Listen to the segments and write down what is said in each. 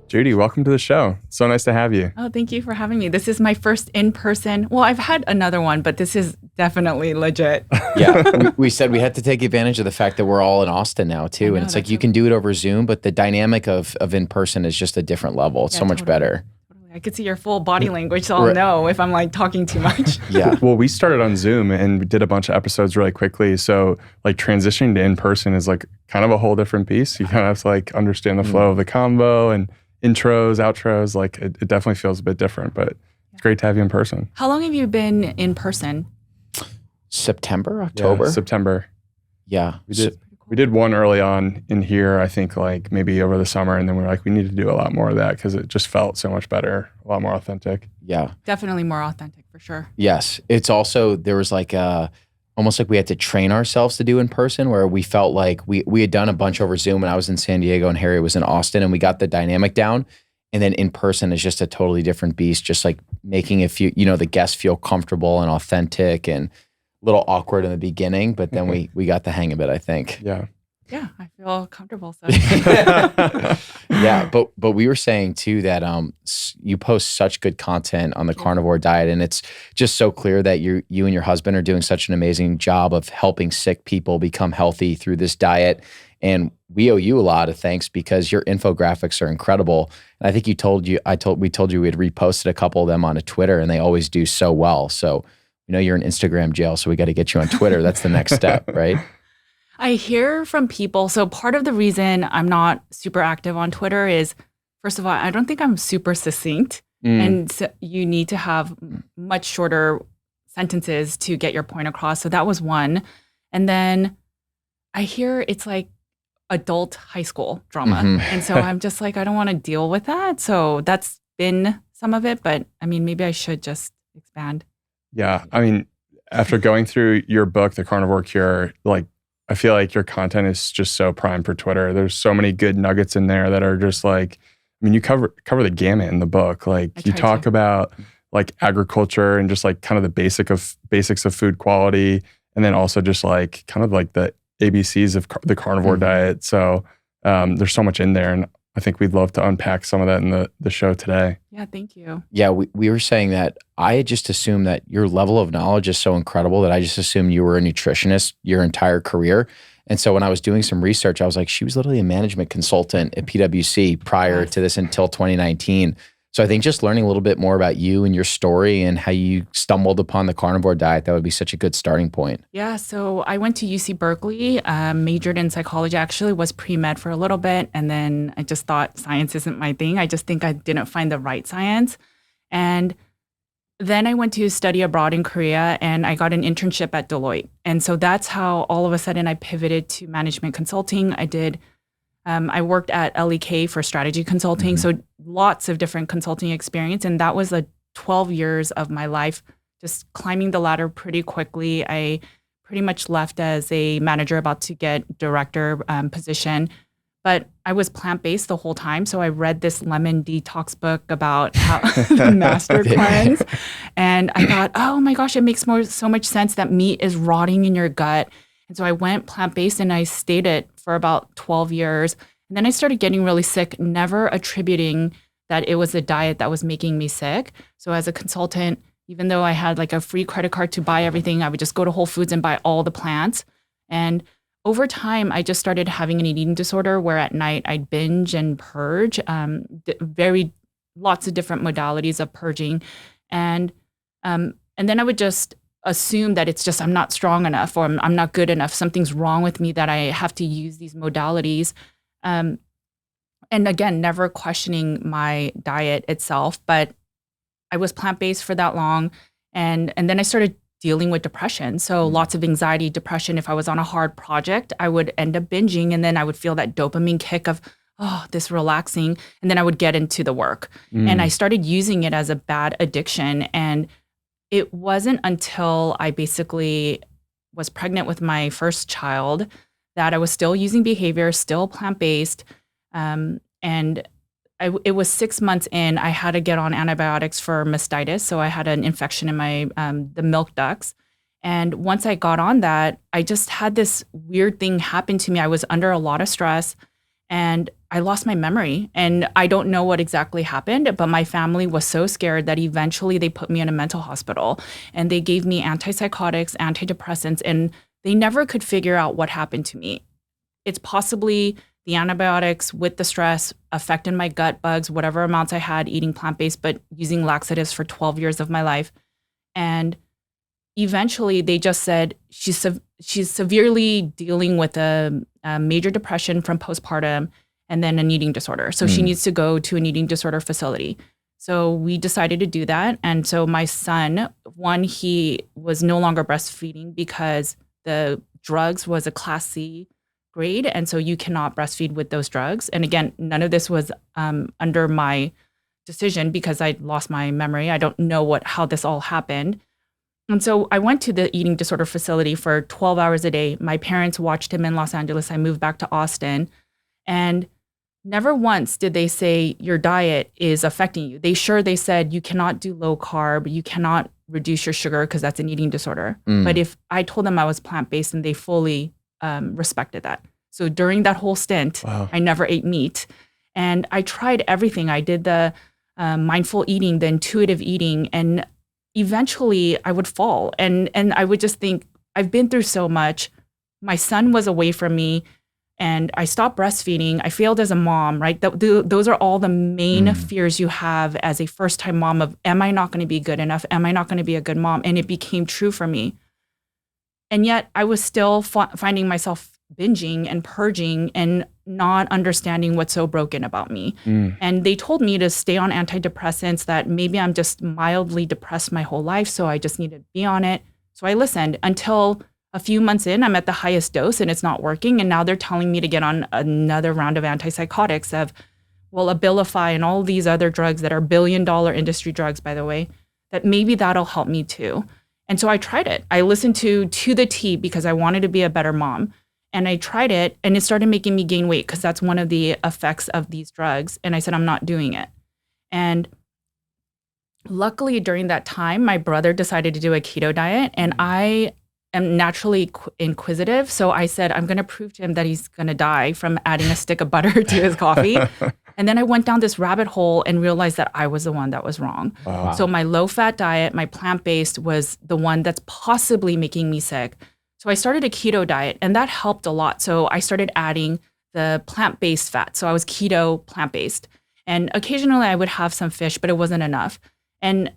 Judy, welcome to the show. So nice to have you. Oh, thank you for having me. This is my first in-person. Well, I've had another one, but this is definitely legit. Yeah, we said we had to take advantage of the fact that we're all in Austin now too. And it's like you can do it over Zoom, but the dynamic of in-person is just a different level. It's so much better. Totally. I could see your full body language, so I'll know if I'm like talking too much. Yeah. Well, we started on Zoom and we did a bunch of episodes really quickly. So like transitioning to in-person is like kind of a whole different piece. You kind of have to like understand the flow of the convo and intros, outros. Like it definitely feels a bit different, but it's great to have you in person. How long have you been in person? September, October? Yeah, September. Yeah. We did one early on in here, I think like maybe over the summer. And then we were like, we need to do a lot more of that because it just felt so much better, a lot more authentic. Yeah. Definitely more authentic for sure. Yes. It's also, there was like almost like we had to train ourselves to do in person where we felt like we had done a bunch over Zoom and I was in San Diego and Harry was in Austin and we got the dynamic down. And then in person is just a totally different beast, just like making the guests feel comfortable and authentic and a little awkward in the beginning, but then we got the hang of it, I think. Yeah. Yeah, I feel comfortable. So. Yeah, but we were saying too that you post such good content on the carnivore diet, and it's just so clear that you and your husband are doing such an amazing job of helping sick people become healthy through this diet. And we owe you a lot of thanks because your infographics are incredible. And I think we told you we had reposted a couple of them on Twitter, and they always do so well. So you're in Instagram jail, so we got to get you on Twitter. That's the next step, right? I hear from people. So part of the reason I'm not super active on Twitter is, first of all, I don't think I'm super succinct. And so you need to have much shorter sentences to get your point across. So that was one. And then I hear it's like adult high school drama. And so I'm just like, I don't want to deal with that. So that's been some of it. But I mean, maybe I should just expand. Yeah. I mean, after going through your book, The Carnivore Cure, like, I feel like your content is just so prime for Twitter. There's so many good nuggets in there that are just like, I mean, you cover the gamut in the book. Like you talk about like agriculture and just like kind of the basics of food quality. And then also just like kind of like the ABCs of the carnivore diet. So there's so much in there. And I think we'd love to unpack some of that in the show today. Yeah, thank you. Yeah, we were saying that I had just assumed that your level of knowledge is so incredible that I just assumed you were a nutritionist your entire career. And so when I was doing some research, I was like, she was literally a management consultant at PwC prior to this until 2019. So I think just learning a little bit more about you and your story and how you stumbled upon the carnivore diet, that would be such a good starting point. Yeah, so I went to UC Berkeley, majored in psychology, actually was pre-med for a little bit. And then I just thought science isn't my thing. I just think I didn't find the right science. And then I went to study abroad in Korea and I got an internship at Deloitte. And so that's how all of a sudden I pivoted to management consulting. I worked at LEK for strategy consulting, so lots of different consulting experience. And that was 12 years of my life, just climbing the ladder pretty quickly. I pretty much left as a manager about to get director position. But I was plant-based the whole time. So I read this lemon detox book about how the master cleanse. And I thought, oh my gosh, it makes so much sense that meat is rotting in your gut. And so I went plant-based and I stayed it for about 12 years. And then I started getting really sick, never attributing that it was the diet that was making me sick. So as a consultant, even though I had like a free credit card to buy everything, I would just go to Whole Foods and buy all the plants. And over time, I just started having an eating disorder where at night I'd binge and purge, lots of different modalities of purging. And then I would just assume that it's just I'm not strong enough or I'm not good enough. Something's wrong with me that I have to use these modalities. And again, never questioning my diet itself, but I was plant-based for that long. And then I started dealing with depression. So lots of anxiety, depression. If I was on a hard project, I would end up binging and then I would feel that dopamine kick of, oh, this relaxing. And then I would get into the work. And I started using it as a bad addiction. And it wasn't until I basically was pregnant with my first child that I was still using behavior, still plant-based. It was 6 months in, I had to get on antibiotics for mastitis. So I had an infection in my the milk ducts. And once I got on that, I just had this weird thing happen to me. I was under a lot of stress And I lost my memory, and I don't know what exactly happened, but my family was so scared that eventually they put me in a mental hospital, and they gave me antipsychotics, antidepressants, and they never could figure out what happened to me. It's possibly the antibiotics with the stress affected my gut bugs, whatever amounts I had eating plant-based, but using laxatives for 12 years of my life. And eventually they just said she's severely dealing with a major depression from postpartum and then an eating disorder. So she needs to go to an eating disorder facility. So we decided to do that. And so my son, one, he was no longer breastfeeding because the drugs was a Class C grade. And so you cannot breastfeed with those drugs. And again, none of this was under my decision because I lost my memory. I don't know how this all happened. And so I went to the eating disorder facility for 12 hours a day. My parents watched him in Los Angeles. I moved back to Austin. And never once did they say your diet is affecting you. They said you cannot do low carb, you cannot reduce your sugar because that's an eating disorder. But if I told them I was plant-based, and they fully respected that. So during that whole stint, I never ate meat. And I tried everything. I did the mindful eating, the intuitive eating, and eventually I would fall. And I would just think, I've been through so much. My son was away from me, and I stopped breastfeeding. I failed as a mom, right? Those are all the main fears you have as a first-time mom of, am I not going to be good enough? Am I not going to be a good mom? And it became true for me. And yet I was still finding myself binging and purging and not understanding what's so broken about me. And they told me to stay on antidepressants, that maybe I'm just mildly depressed my whole life, so I just need to be on it. So I listened until a few months in, I'm at the highest dose and it's not working. And now they're telling me to get on another round of antipsychotics Abilify and all these other drugs that are billion-dollar industry drugs, by the way, that maybe that'll help me too. And so I tried it. I listened to the T because I wanted to be a better mom. And I tried it, and it started making me gain weight because that's one of the effects of these drugs. And I said, I'm not doing it. And luckily during that time, my brother decided to do a keto diet, and I am naturally inquisitive. So I said, I'm going to prove to him that he's going to die from adding a stick of butter to his coffee. And then I went down this rabbit hole and realized that I was the one that was wrong. Wow. So my low-fat diet, my plant-based, was the one that's possibly making me sick. So I started a keto diet, and that helped a lot. So I started adding the plant-based fat. So I was keto, plant-based. And occasionally I would have some fish, but it wasn't enough. And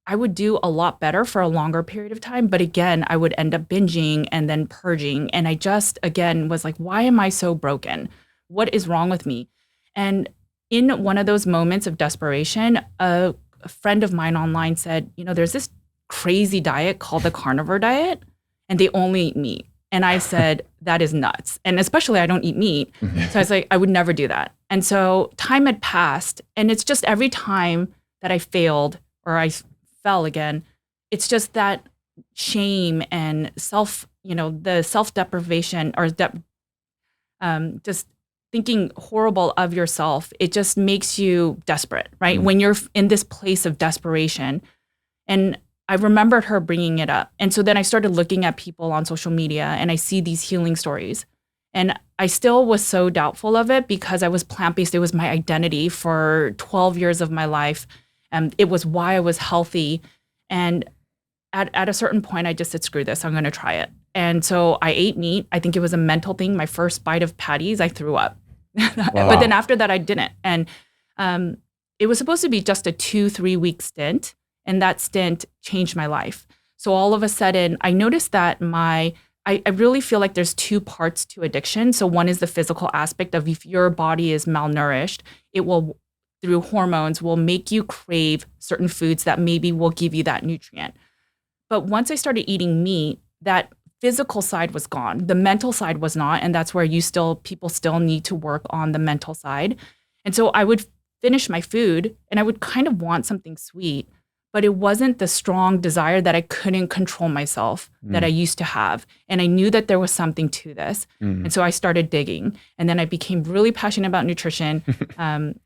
I would do a lot better for a longer period of time. But again, I would end up binging and then purging. And I just, again, was like, why am I so broken? What is wrong with me? And in one of those moments of desperation, a friend of mine online said, there's this crazy diet called the carnivore diet, and they only eat meat. And I said, that is nuts. And especially I don't eat meat. So I was like, I would never do that. And so time had passed, and it's just every time that I failed or I fell again, it's just that shame and the self-deprivation or just thinking horrible of yourself. It just makes you desperate, right? When you're in this place of desperation. And I remembered her bringing it up. And so then I started looking at people on social media, and I see these healing stories. And I still was so doubtful of it because I was plant-based. It was my identity for 12 years of my life. And it was why I was healthy. And at a certain point, I just said, screw this, I'm going to try it. And so I ate meat. I think it was a mental thing. My first bite of patties, I threw up. Wow. But then after that, I didn't. And it was supposed to be just a 2-3 week stint. And that stint changed my life. So all of a sudden, I noticed that I really feel like there's two parts to addiction. So one is the physical aspect of, if your body is malnourished, it will, through hormones, will make you crave certain foods that maybe will give you that nutrient. But once I started eating meat, that physical side was gone. The mental side was not. And that's where people still need to work on the mental side. And so I would finish my food and I would kind of want something sweet, but it wasn't the strong desire that I couldn't control myself that I used to have. And I knew that there was something to this. And so I started digging. And then I became really passionate about nutrition,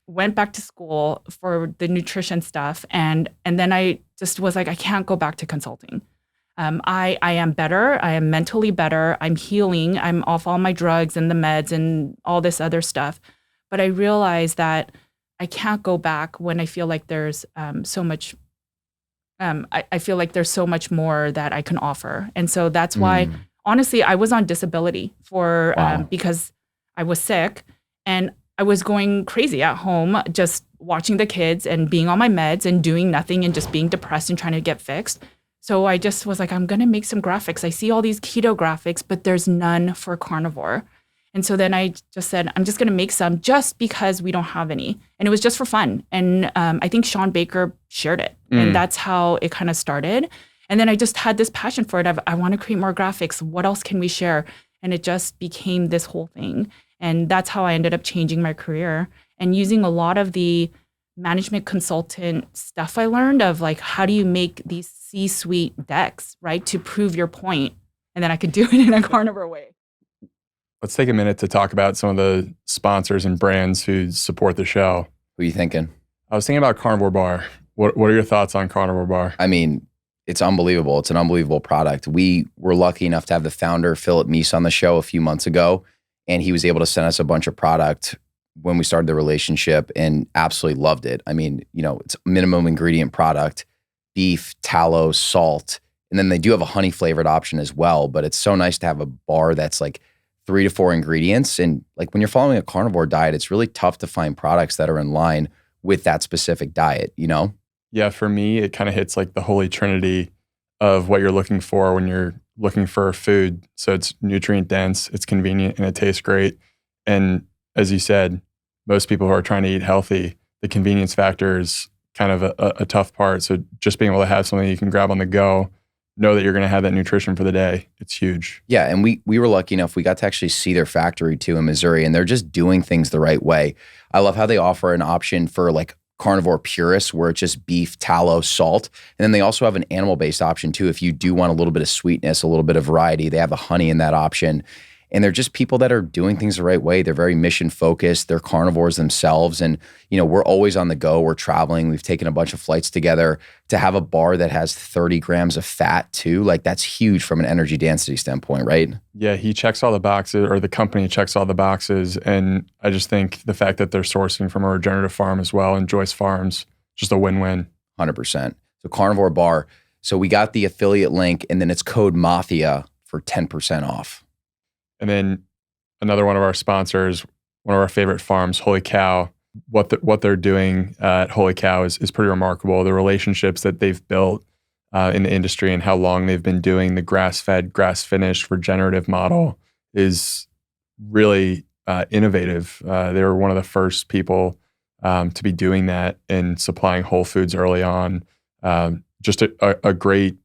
went back to school for the nutrition stuff. And then I just was like, I can't go back to consulting. I am better. I am mentally better. I'm healing. I'm off all my drugs and the meds and all this other stuff. But I realize that I can't go back when I feel like there's so much. I feel like there's so much more that I can offer. And so that's why, honestly, I was on disability for because I was sick and I was going crazy at home, just watching the kids and being on my meds and doing nothing and just being depressed and trying to get fixed. So I just was like, I'm going to make some graphics. I see all these keto graphics, but there's none for carnivore. And so then I just said, I'm just going to make some just because we don't have any. And it was just for fun. And I think Sean Baker shared it. And that's how it kind of started. And then I just had this passion for it. I want to create more graphics. What else can we share? And it just became this whole thing. And that's how I ended up changing my career and using a lot of the management consultant stuff I learned of like, how do you make these C-suite decks, right? To prove your point. And then I could do it in a carnivore way. Let's take a minute to talk about some of the sponsors and brands who support the show. Who are you thinking? I was thinking about Carnivore Bar. What are your thoughts on Carnivore Bar? I mean, it's unbelievable. It's an unbelievable product. We were lucky enough to have the founder, Philip Meese, on the show a few months ago, and he was able to send us a bunch of product when we started the relationship and absolutely loved it. I mean, it's minimum ingredient product, beef, tallow, salt, and then they do have a honey flavored option as well, but it's so nice to have a bar that's like 3 to 4 ingredients. And like when you're following a carnivore diet, it's really tough to find products that are in line with that specific diet, Yeah, for me, it kind of hits like the holy trinity of what you're looking for when you're looking for food. So it's nutrient dense, it's convenient, and it tastes great. And as you said, most people who are trying to eat healthy, the convenience factor is kind of a tough part. So just being able to have something you can grab on the go, know that you're going to have that nutrition for the day, it's huge. Yeah, and we were lucky enough, we got to actually see their factory too in Missouri, and they're just doing things the right way. I love how they offer an option for like carnivore purists where it's just beef, tallow, salt. And then they also have an animal-based option too. If you do want a little bit of sweetness, a little bit of variety, they have the honey in that option. And they're just people that are doing things the right way. They're very mission focused. They're carnivores themselves. And, we're always on the go. We're traveling. We've taken a bunch of flights together. To have a bar that has 30 grams of fat too, like that's huge from an energy density standpoint, right? Yeah, he checks all the boxes, or the company checks all the boxes. And I just think the fact that they're sourcing from a regenerative farm as well, and Joyce Farms, just a win-win. 100%. So Carnivore Bar. So we got the affiliate link, and then it's code MAFIA for 10% off. And then another one of our sponsors, one of our favorite farms, Holy Cow. What they're doing at Holy Cow is pretty remarkable. The relationships that they've built in the industry and how long they've been doing the grass-fed, grass-finished regenerative model is really innovative. They were one of the first people to be doing that and supplying whole foods early on. Just a great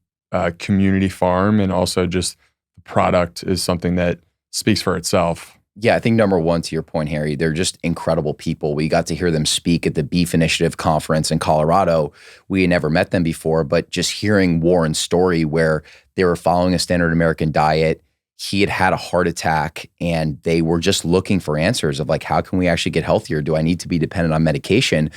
community farm, and also just the product is something that speaks for itself. Yeah, I think number one, to your point, Harry, they're just incredible people. We got to hear them speak at the Beef Initiative conference in Colorado. We had never met them before, but just hearing Warren's story where they were following a standard American diet, he had had a heart attack, and they were just looking for answers of like, how can we actually get healthier? Do I need to be dependent on medication?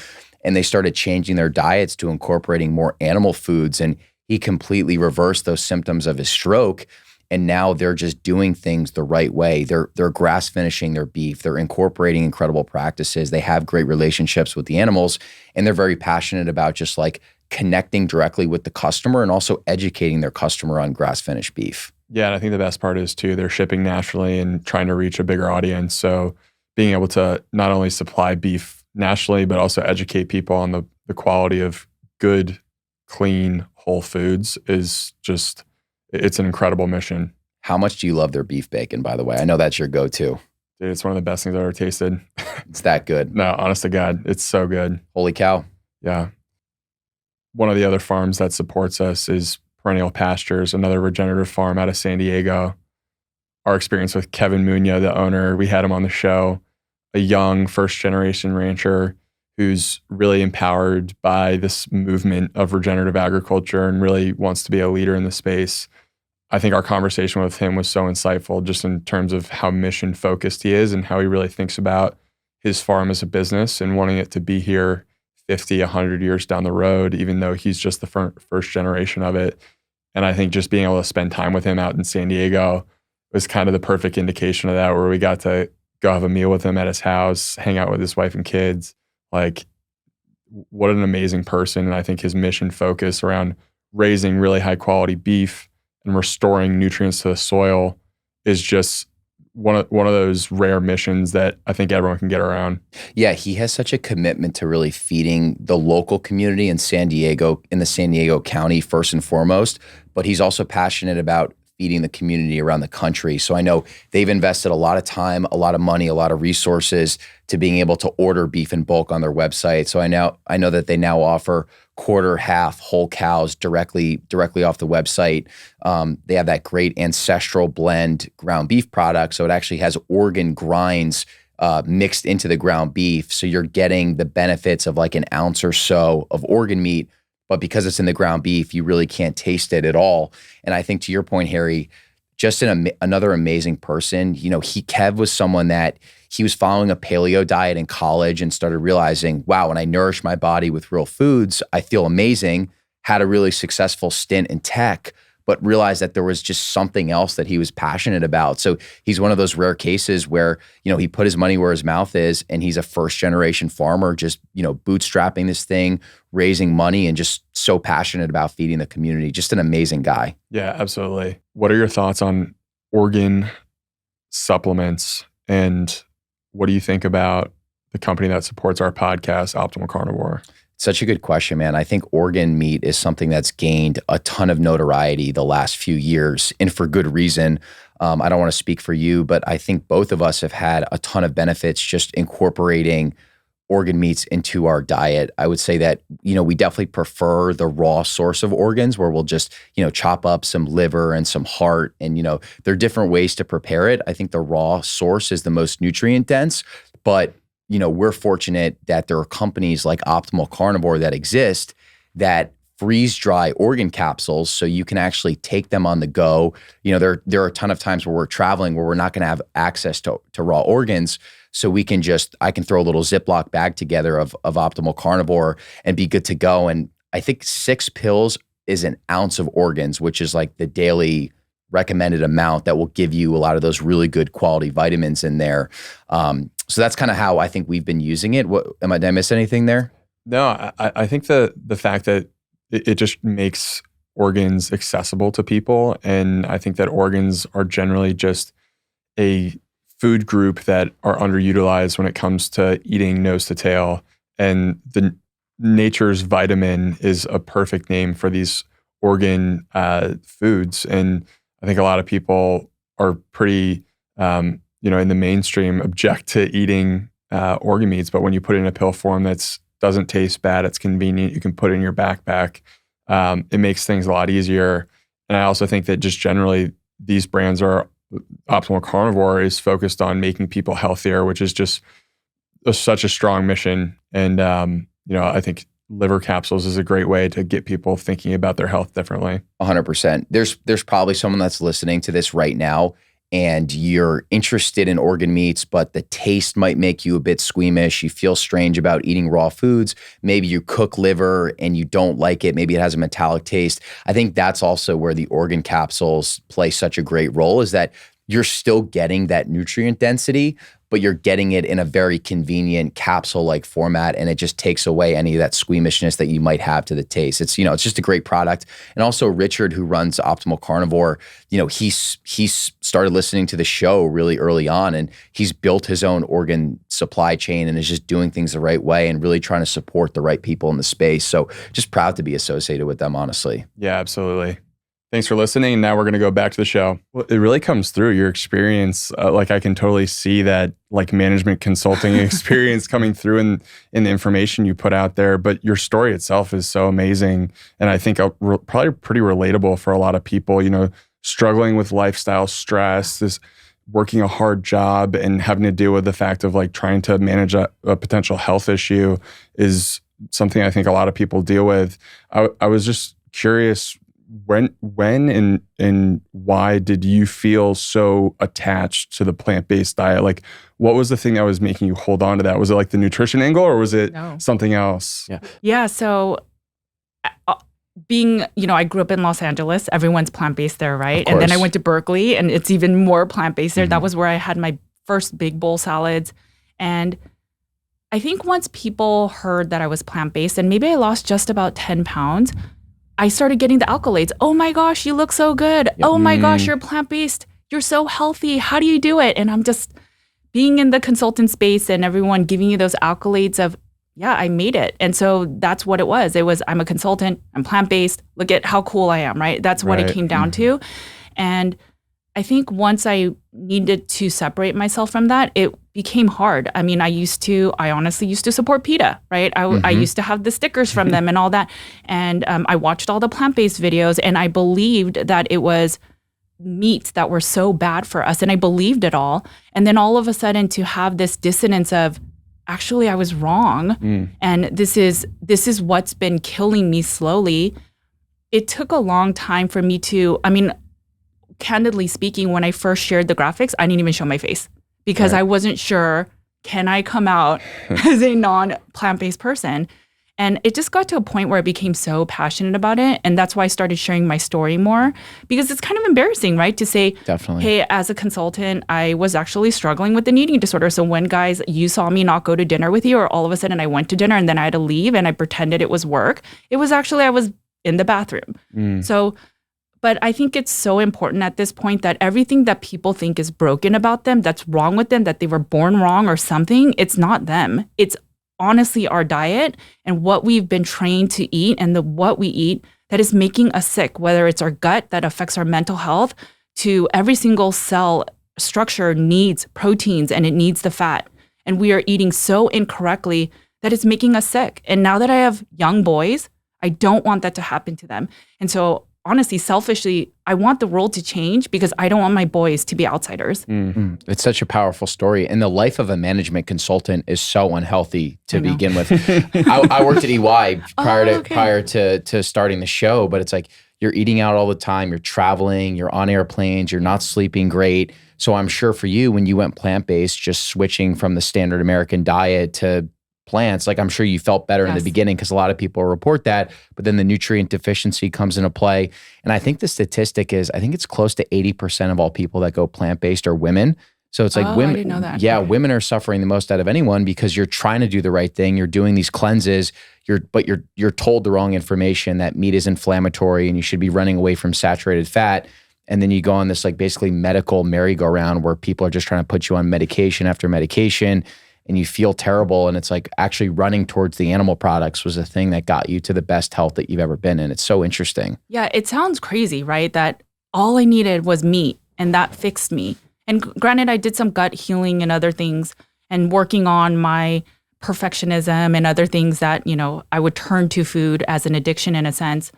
And they started changing their diets to incorporating more animal foods, and he completely reversed those symptoms of his stroke. And now they're just doing things the right way. They're grass finishing their beef. They're incorporating incredible practices. They have great relationships with the animals, and they're very passionate about just like connecting directly with the customer and also educating their customer on grass finished beef. Yeah, and I think the best part is too, they're shipping nationally and trying to reach a bigger audience. So being able to not only supply beef nationally, but also educate people on the quality of good, clean, whole foods is just, it's an incredible mission. How much do you love their beef bacon, by the way? I know that's your go-to. Dude, it's one of the best things I've ever tasted. It's that good. No, honest to God, it's so good. Holy cow. Yeah. One of the other farms that supports us is Perennial Pastures, another regenerative farm out of San Diego. Our experience with Kevin Munoz, the owner, we had him on the show, a young first-generation rancher who's really empowered by this movement of regenerative agriculture and really wants to be a leader in the space. I think our conversation with him was so insightful, just in terms of how mission focused he is and how he really thinks about his farm as a business and wanting it to be here 50, 100 years down the road, even though he's just the first generation of it. And I think just being able to spend time with him out in San Diego was kind of the perfect indication of that, where we got to go have a meal with him at his house, hang out with his wife and kids. Like, what an amazing person. And I think his mission focus around raising really high quality beef and restoring nutrients to the soil is just one of those rare missions that I think everyone can get around. Yeah, he has such a commitment to really feeding the local community in San Diego, in the San Diego County first and foremost, but he's also passionate about feeding the community around the country. So I know they've invested a lot of time, a lot of money, a lot of resources to being able to order beef in bulk on their website. So I know that they now offer quarter, half, whole cows directly off the website. They have that great ancestral blend ground beef product. So it actually has organ grinds mixed into the ground beef. So you're getting the benefits of like an ounce or so of organ meat, but because it's in the ground beef, you really can't taste it at all. And I think to your point, Harry, just another amazing person. You know, Kev was someone that he was following a paleo diet in college and started realizing, wow, when I nourish my body with real foods, I feel amazing. Had a really successful stint in tech, but realized that there was just something else that he was passionate about. So he's one of those rare cases where, you know, he put his money where his mouth is, and he's a first generation farmer, just, you know, bootstrapping this thing, raising money, and just so passionate about feeding the community. Just an amazing guy. Yeah, absolutely. What are your thoughts on organ supplements, and what do you think about the company that supports our podcast, Optimal Carnivore? Such a good question, man. I think organ meat is something that's gained a ton of notoriety the last few years, and for good reason. I don't want to speak for you, but I think both of us have had a ton of benefits just incorporating organ meats into our diet. I would say that, you know, we definitely prefer the raw source of organs, where we'll just, you know, chop up some liver and some heart, and, you know, there are different ways to prepare it. I think the raw source is the most nutrient dense, but you know, we're fortunate that there are companies like Optimal Carnivore that exist that freeze dry organ capsules, so you can actually take them on the go. You know, there are a ton of times where we're traveling where we're not going to have access to raw organs, so I can throw a little Ziploc bag together of Optimal Carnivore and be good to go. And I think 6 pills is an ounce of organs, which is like the daily recommended amount that will give you a lot of those really good quality vitamins in there. So that's kind of how I think we've been using it. Did I miss anything there? No, I think the fact that it just makes organs accessible to people. And I think that organs are generally just a food group that are underutilized when it comes to eating nose to tail. And the nature's vitamin is a perfect name for these organ foods. And I think a lot of people are pretty, in the mainstream object to eating organ meats, but when you put it in a pill form that doesn't taste bad, it's convenient, you can put it in your backpack, it makes things a lot easier. And I also think that just generally these brands Optimal Carnivore is focused on making people healthier, which is just such a strong mission. And, I think liver capsules is a great way to get people thinking about their health differently. 100%. There's probably someone that's listening to this right now and you're interested in organ meats, but the taste might make you a bit squeamish. You feel strange about eating raw foods. Maybe you cook liver and you don't like it. Maybe it has a metallic taste. I think that's also where the organ capsules play such a great role, is that you're still getting that nutrient density, but you're getting it in a very convenient capsule-like format, and it just takes away any of that squeamishness that you might have to the taste. It's just a great product. And also Richard, who runs Optimal Carnivore, he's started listening to the show really early on, and he's built his own organ supply chain and is just doing things the right way and really trying to support the right people in the space. So just proud to be associated with them, honestly. Yeah, absolutely. Thanks for listening. Now we're going to go back to the show. Well, it really comes through your experience. I can totally see that management consulting experience coming through in the information you put out there. But your story itself is so amazing. And I think probably pretty relatable for a lot of people, struggling with lifestyle stress, this working a hard job and having to deal with the fact of trying to manage a potential health issue is something I think a lot of people deal with. I was just curious, when and why did you feel so attached to the plant-based diet? What was the thing that was making you hold on to that? Was it the nutrition angle, or was it something else? Yeah. So being, I grew up in Los Angeles. Everyone's plant-based there, right? Of And then I course. went to Berkeley and it's even more plant-based there. That was where I had my first big bowl salads. And I think once people heard that I was plant-based and maybe I lost just about 10 pounds, I started getting the accolades. Oh my gosh, you look so good. Oh my gosh, you're plant-based. You're so healthy. How do you do it? And I'm just being in the consultant space and everyone giving you those accolades of, yeah, I made it. And so that's what it was. It was, I'm a consultant, I'm plant-based, look at how cool I am, right? That's what it came down to. And I think once I needed to separate myself from that, it became hard. I mean, I honestly used to support PETA, right? I used to have the stickers from them and all that. And I watched all the plant-based videos and I believed that it was meats that were so bad for us. And I believed it all. And then all of a sudden to have this dissonance of, actually, I was wrong. And this is what's been killing me slowly. It took a long time for me to, candidly speaking, when I first shared the graphics, I didn't even show my face because I wasn't sure, can I come out as a non-plant-based person? And it just got to a point where I became so passionate about it. And that's why I started sharing my story more, because it's kind of embarrassing, right? To say, Definitely. hey, as a consultant, I was actually struggling with an eating disorder. So when guys, you saw me not go to dinner with you, or all of a sudden I went to dinner and then I had to leave and I pretended it was work. It was actually, I was in the bathroom. So, but I think it's so important at this point that everything that people think is broken about them, that's wrong with them, that they were born wrong or something, it's not them. It's honestly our diet and what we've been trained to eat and what we eat that is making us sick, whether it's our gut that affects our mental health, to every single cell structure needs proteins and it needs the fat. And we are eating so incorrectly that it's making us sick. And now that I have young boys, I don't want that to happen to them. And so honestly, selfishly, I want the world to change because I don't want my boys to be outsiders. It's such a powerful story. And the life of a management consultant is so unhealthy to begin with. I worked at EY prior to starting the show, but it's like you're eating out all the time, you're traveling, you're on airplanes, you're not sleeping great. So I'm sure for you, when you went plant-based, just switching from the standard American diet to plants, like I'm sure you felt better in the beginning because a lot of people report that, but then the nutrient deficiency comes into play. And I think the statistic is, I think it's close to 80% of all people that go plant-based are women. So it's like women, I didn't know that. Yeah, women are suffering the most out of anyone because you're trying to do the right thing. You're doing these cleanses, but you're told the wrong information that meat is inflammatory and you should be running away from saturated fat. And then you go on this like basically medical merry-go-round where people are just trying to put you on medication after medication and you feel terrible. And it's like actually running towards the animal products was the thing that got you to the best health that you've ever been in. It's so interesting. Yeah, it sounds crazy, right? That all I needed was meat and that fixed me. And granted, I did some gut healing and other things and working on my perfectionism and other things that, I would turn to food as an addiction in a sense.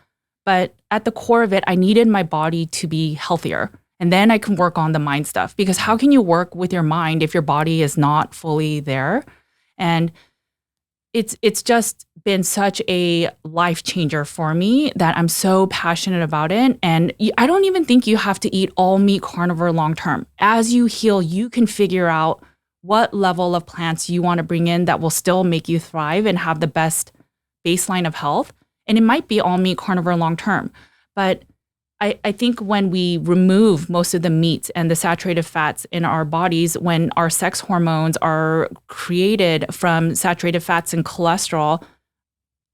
But at the core of it, I needed my body to be healthier. And then I can work on the mind stuff, because how can you work with your mind if your body is not fully there? And it's just been such a life changer for me that I'm so passionate about it. And I don't even think you have to eat all meat carnivore long term. As you heal, you can figure out what level of plants you want to bring in that will still make you thrive and have the best baseline of health. And it might be all meat carnivore long term. But I think when we remove most of the meats and the saturated fats in our bodies, when our sex hormones are created from saturated fats and cholesterol,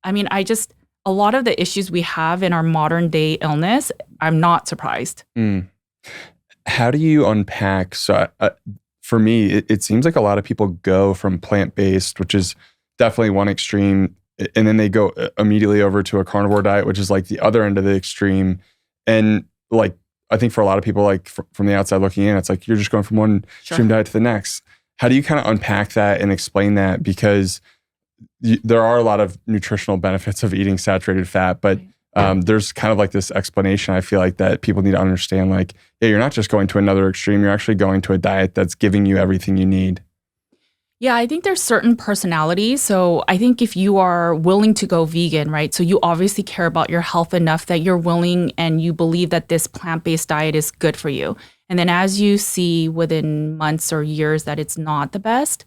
a lot of the issues we have in our modern day illness, I'm not surprised. How do you unpack? So for me, it seems like a lot of people go from plant-based, which is definitely one extreme, and then they go immediately over to a carnivore diet, which is like the other end of the extreme. And like, I think for a lot of people, like from the outside looking in, it's like you're just going from one extreme diet to the next. How do you kind of unpack that and explain that? Because there are a lot of nutritional benefits of eating saturated fat, but there's kind of like this explanation, I feel like, that people need to understand. Like, yeah, you're not just going to another extreme, you're actually going to a diet that's giving you everything you need. Yeah, I think there's certain personalities. So I think if you are willing to go vegan, right? So you obviously care about your health enough that you're willing and you believe that this plant-based diet is good for you. And then as you see within months or years that it's not the best,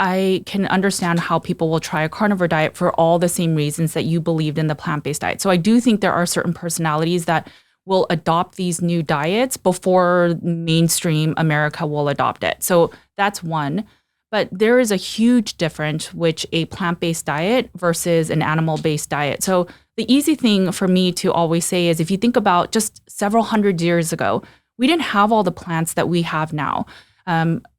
I can understand how people will try a carnivore diet for all the same reasons that you believed in the plant-based diet. So I do think there are certain personalities that will adopt these new diets before mainstream America will adopt it. So that's one. But there is a huge difference which a plant-based diet versus an animal-based diet. So the easy thing for me to always say is if you think about just several hundred years ago, we didn't have all the plants that we have now.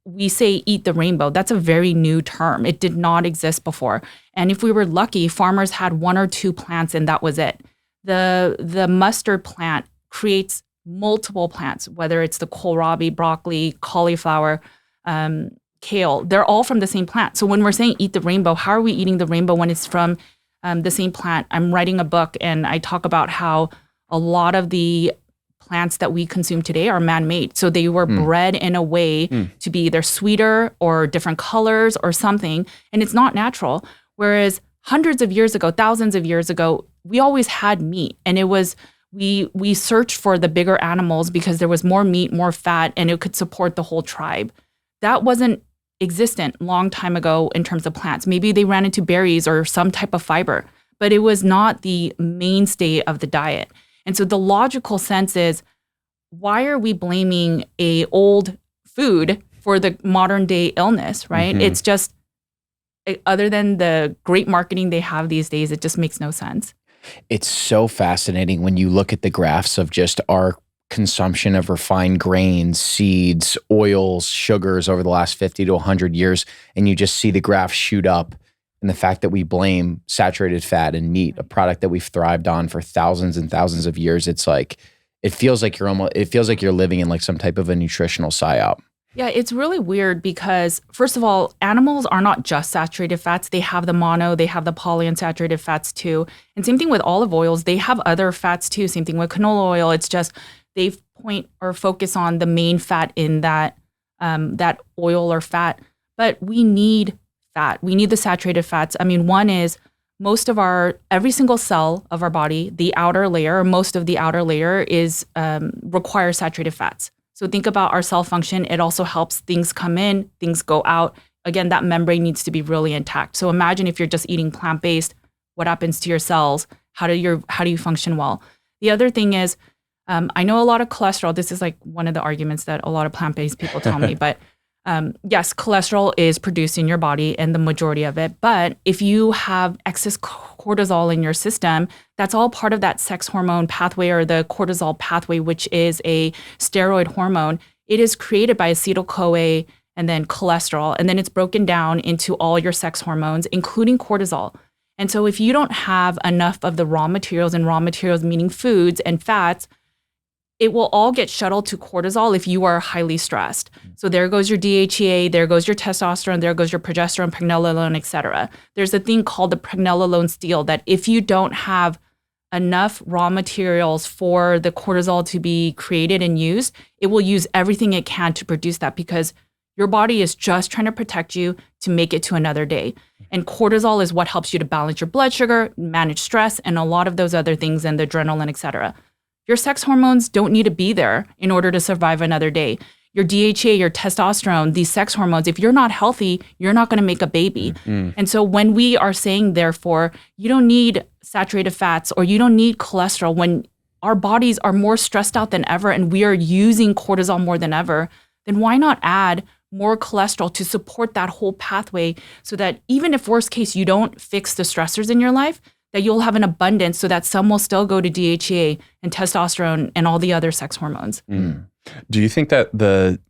We say eat the rainbow. That's a very new term. It did not exist before. And if we were lucky, farmers had 1 or 2 plants and that was it. The mustard plant creates multiple plants, whether it's the kohlrabi, broccoli, cauliflower, kale. They're all from the same plant. So when we're saying eat the rainbow, how are we eating the rainbow when it's from the same plant? I'm writing a book and I talk about how a lot of the plants that we consume today are man-made. So they were bred in a way to be either sweeter or different colors or something, and it's not natural. Whereas hundreds of years ago, thousands of years ago, we always had meat, and it was we searched for the bigger animals because there was more meat, more fat, and it could support the whole tribe. That wasn't existent long time ago in terms of plants. Maybe they ran into berries or some type of fiber, but it was not the mainstay of the diet. And so the logical sense is, why are we blaming a old food for the modern day illness, right? It's just, other than the great marketing they have these days, it just makes no sense. It's so fascinating when you look at the graphs of just our consumption of refined grains, seeds, oils, sugars over the last 50 to 100 years, and you just see the graph shoot up. And the fact that we blame saturated fat and meat, a product that we've thrived on for thousands and thousands of years, it feels like you're living in like some type of a nutritional psyop. Yeah, it's really weird because, first of all, animals are not just saturated fats. They have the mono, they have the polyunsaturated fats too. And same thing with olive oils. They have other fats too. Same thing with canola oil. It's just they point or focus on the main fat in that oil or fat. But we need fat. We need the saturated fats. I mean, one is every single cell of our body, the outer layer, most of the outer layer requires saturated fats. So think about our cell function. It also helps things come in, things go out. Again, that membrane needs to be really intact. So imagine if you're just eating plant-based, what happens to your cells? How do you function well? The other thing is, I know a lot of cholesterol. This is like one of the arguments that a lot of plant-based people tell me, but yes, cholesterol is produced in your body and the majority of it. But if you have excess cortisol in your system, that's all part of that sex hormone pathway or the cortisol pathway, which is a steroid hormone. It is created by acetyl-CoA and then cholesterol, and then it's broken down into all your sex hormones, including cortisol. And so if you don't have enough of the raw materials, and raw materials meaning foods and fats, it will all get shuttled to cortisol if you are highly stressed. So there goes your DHEA, there goes your testosterone, there goes your progesterone, pregnenolone, et cetera. There's a thing called the pregnenolone steal that if you don't have enough raw materials for the cortisol to be created and used, it will use everything it can to produce that because your body is just trying to protect you to make it to another day. And cortisol is what helps you to balance your blood sugar, manage stress, and a lot of those other things, and the adrenaline, et cetera. Your sex hormones don't need to be there in order to survive another day. Your DHEA, your testosterone, these sex hormones, if you're not healthy, you're not going to make a baby. And so when we are saying, therefore, you don't need saturated fats or you don't need cholesterol, when our bodies are more stressed out than ever and we are using cortisol more than ever, then why not add more cholesterol to support that whole pathway so that even if worst case you don't fix the stressors in your life, that you'll have an abundance so that some will still go to DHEA and testosterone and all the other sex hormones. Do you think that the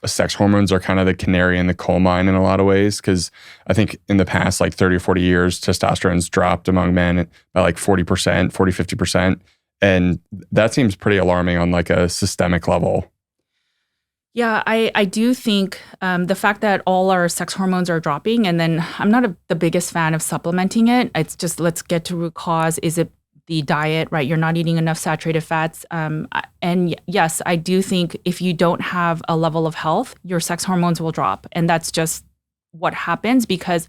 sex hormones are kind of the canary in the coal mine in a lot of ways? Because I think in the past, like 30 or 40 years, testosterone's dropped among men by like 40%, 40, 50%. And that seems pretty alarming on like a systemic level. Yeah, I do think the fact that all our sex hormones are dropping, and then I'm not the biggest fan of supplementing it. It's just, let's get to root cause. Is it the diet, right? You're not eating enough saturated fats. And yes, I do think if you don't have a level of health, your sex hormones will drop. And that's just what happens because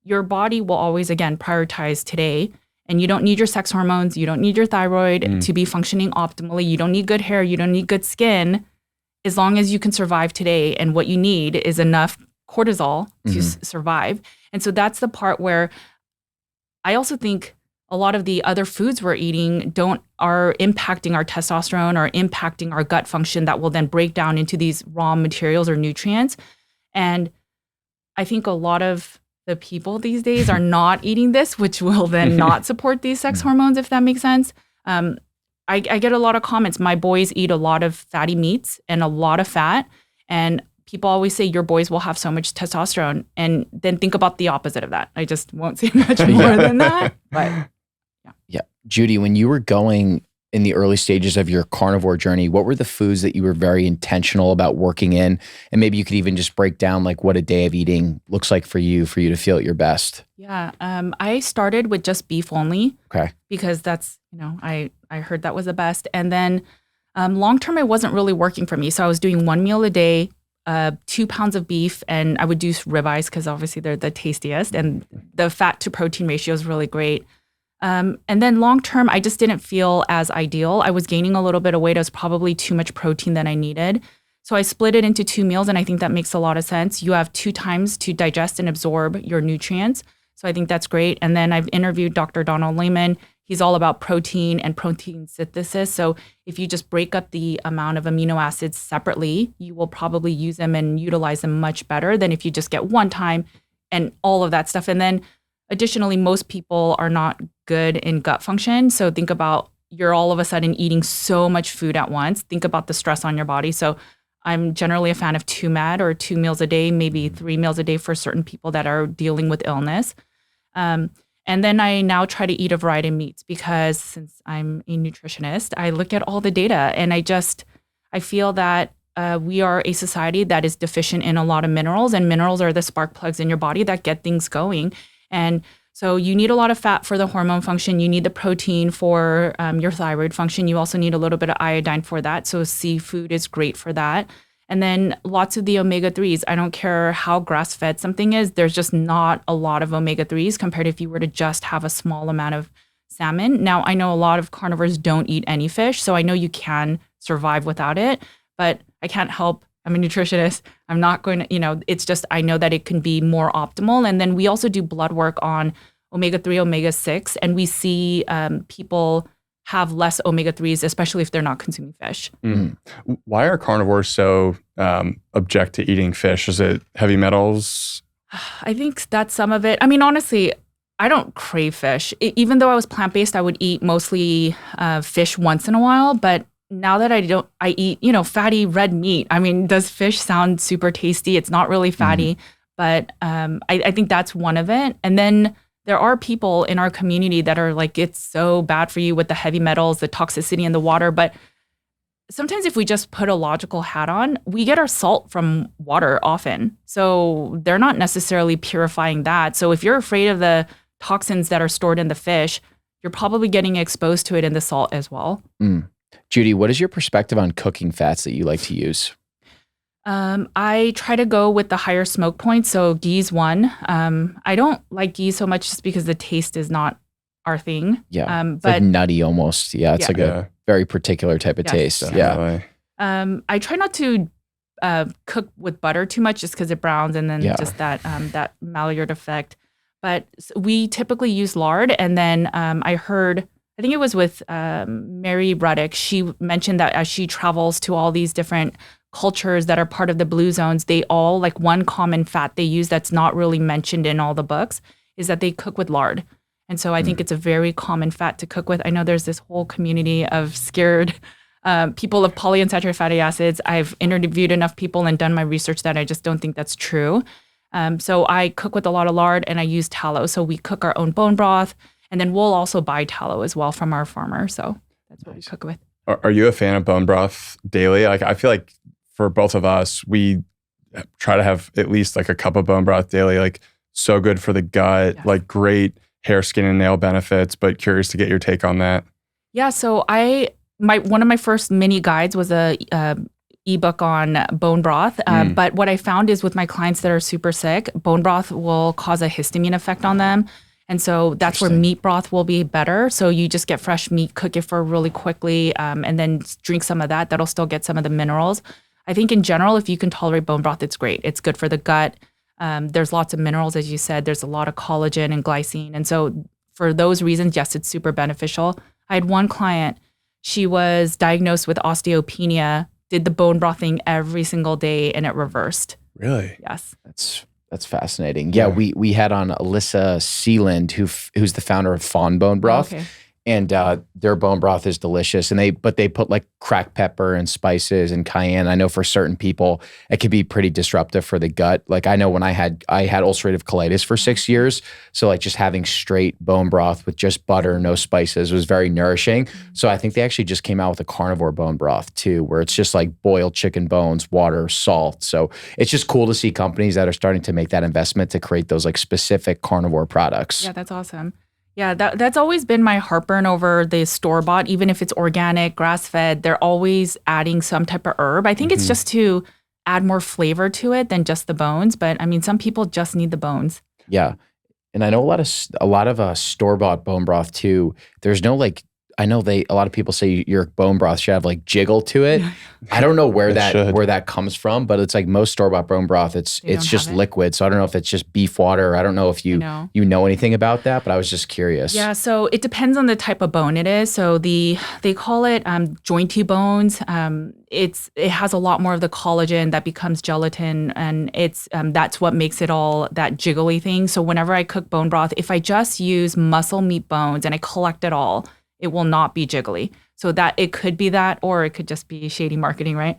your body will always, again, prioritize today. And you don't need your sex hormones. You don't need your thyroid to be functioning optimally. You don't need good hair. You don't need good skin. As long as you can survive today and what you need is enough cortisol to survive. And so that's the part where I also think a lot of the other foods we're eating are impacting our testosterone or impacting our gut function that will then break down into these raw materials or nutrients. And I think a lot of the people these days are not eating this, which will then not support these sex hormones, if that makes sense. I get a lot of comments. My boys eat a lot of fatty meats and a lot of fat. And people always say your boys will have so much testosterone. And then think about the opposite of that. I just won't say much more than that. But yeah. Judy, when you were going in the early stages of your carnivore journey, what were the foods that you were very intentional about working in? And maybe you could even just break down like what a day of eating looks like for you to feel at your best. Yeah. I started with just beef only. Okay. Because that's, I heard that was the best. And then long term, it wasn't really working for me. So I was doing 1 meal a day, 2 pounds of beef, and I would do ribeyes because obviously they're the tastiest. And the fat to protein ratio is really great. And then long term, I just didn't feel as ideal. I was gaining a little bit of weight. It was probably too much protein than I needed. So I split it into 2 meals, and I think that makes a lot of sense. You have 2 times to digest and absorb your nutrients. So I think that's great. And then I've interviewed Dr. Donald Lehman. He's all about protein and protein synthesis. So if you just break up the amount of amino acids separately, you will probably use them and utilize them much better than if you just get one time and all of that stuff. And then additionally, most people are not good in gut function. So think about you're all of a sudden eating so much food at once. Think about the stress on your body. So I'm generally a fan of 2 MAD or 2 meals a day, maybe 3 meals a day for certain people that are dealing with illness. And then I now try to eat a variety of meats because since I'm a nutritionist, I look at all the data and I feel that we are a society that is deficient in a lot of minerals, and minerals are the spark plugs in your body that get things going. And so you need a lot of fat for the hormone function. You need the protein for your thyroid function. You also need a little bit of iodine for that. So seafood is great for that. And then lots of the omega-3s. I don't care how grass-fed something is. There's just not a lot of omega-3s compared to if you were to just have a small amount of salmon. Now, I know a lot of carnivores don't eat any fish, so I know you can survive without it. But I can't help. I'm a nutritionist. I'm not going to, it's just I know that it can be more optimal. And then we also do blood work on omega-3, omega-6, and we see people have less omega-3s, especially if they're not consuming fish. Mm-hmm. Why are carnivores so object to eating fish? Is it heavy metals? I think that's some of it. I mean, honestly, I don't crave fish. Even though I was plant-based, I would eat mostly fish once in a while. But now that I eat, fatty red meat. I mean, does fish sound super tasty? It's not really fatty, but I think that's one of it. And then there are people in our community that are like, it's so bad for you with the heavy metals, the toxicity in the water. But sometimes if we just put a logical hat on, we get our salt from water often. So they're not necessarily purifying that. So if you're afraid of the toxins that are stored in the fish, you're probably getting exposed to it in the salt as well. Judy, what is your perspective on cooking fats that you like to use? I try to go with the higher smoke points. So ghee's one. I don't like ghee so much just because the taste is not our thing. Yeah. It's but like nutty almost. Yeah. It's like a very particular type of taste. Definitely. Yeah. I try not to cook with butter too much just because it browns and then just that Maillard effect. But we typically use lard. And then I think it was with Mary Ruddick. She mentioned that as she travels to all these different cultures that are part of the blue zones, they all, like one common fat they use that's not really mentioned in all the books is that they cook with lard. And so I think it's a very common fat to cook with. I know there's this whole community of scared people of polyunsaturated fatty acids. I've interviewed enough people and done my research that I just don't think that's true. So I cook with a lot of lard and I use tallow. So we cook our own bone broth, and then we'll also buy tallow as well from our farmer. So that's what we cook with. Are you a fan of bone broth daily? Like, I feel like for both of us, we try to have at least like a cup of bone broth daily. Like, so good for the gut, like great hair, skin, and nail benefits. But curious to get your take on that. Yeah. So one of my first mini guides was a ebook on bone broth. But what I found is with my clients that are super sick, bone broth will cause a histamine effect on them. And so that's where meat broth will be better. So you just get fresh meat, cook it for really quickly, and then drink some of that. That'll still get some of the minerals. I think in general, if you can tolerate bone broth, it's great. It's good for the gut. There's lots of minerals, as you said. There's a lot of collagen and glycine. And so for those reasons, yes, it's super beneficial. I had one client, she was diagnosed with osteopenia, did the bone brothing every single day, and it reversed. Really? Yes. That's fascinating. Yeah, we had on Alyssa Sealand, who's the founder of Fawn Bone Broth. Oh, okay. And their bone broth is delicious. And they put like cracked pepper and spices and cayenne. I know for certain people, it could be pretty disruptive for the gut. Like I know when I had ulcerative colitis for 6 years. So like just having straight bone broth with just butter, no spices was very nourishing. So I think they actually just came out with a carnivore bone broth too, where it's just like boiled chicken bones, water, salt. So it's just cool to see companies that are starting to make that investment to create those like specific carnivore products. Yeah, that's awesome. Yeah, that's always been my heartburn over the store-bought, even if it's organic, grass-fed, they're always adding some type of herb. I think it's just to add more flavor to it than just the bones. But I mean, some people just need the bones. Yeah. And I know a lot of store-bought bone broth too. There's no like, I know a lot of people say your bone broth should have like jiggle to it. I don't know where that comes from, but it's like most store-bought bone broth, it's just liquid. So I don't know if it's just beef water. I don't know if you know anything about that, but I was just curious. Yeah, so it depends on the type of bone it is. So they call it jointy bones. It has a lot more of the collagen that becomes gelatin, and it's that's what makes it all that jiggly thing. So whenever I cook bone broth, if I just use muscle meat bones and I collect it all, it will not be jiggly. So that it could be that, or it could just be shady marketing, right?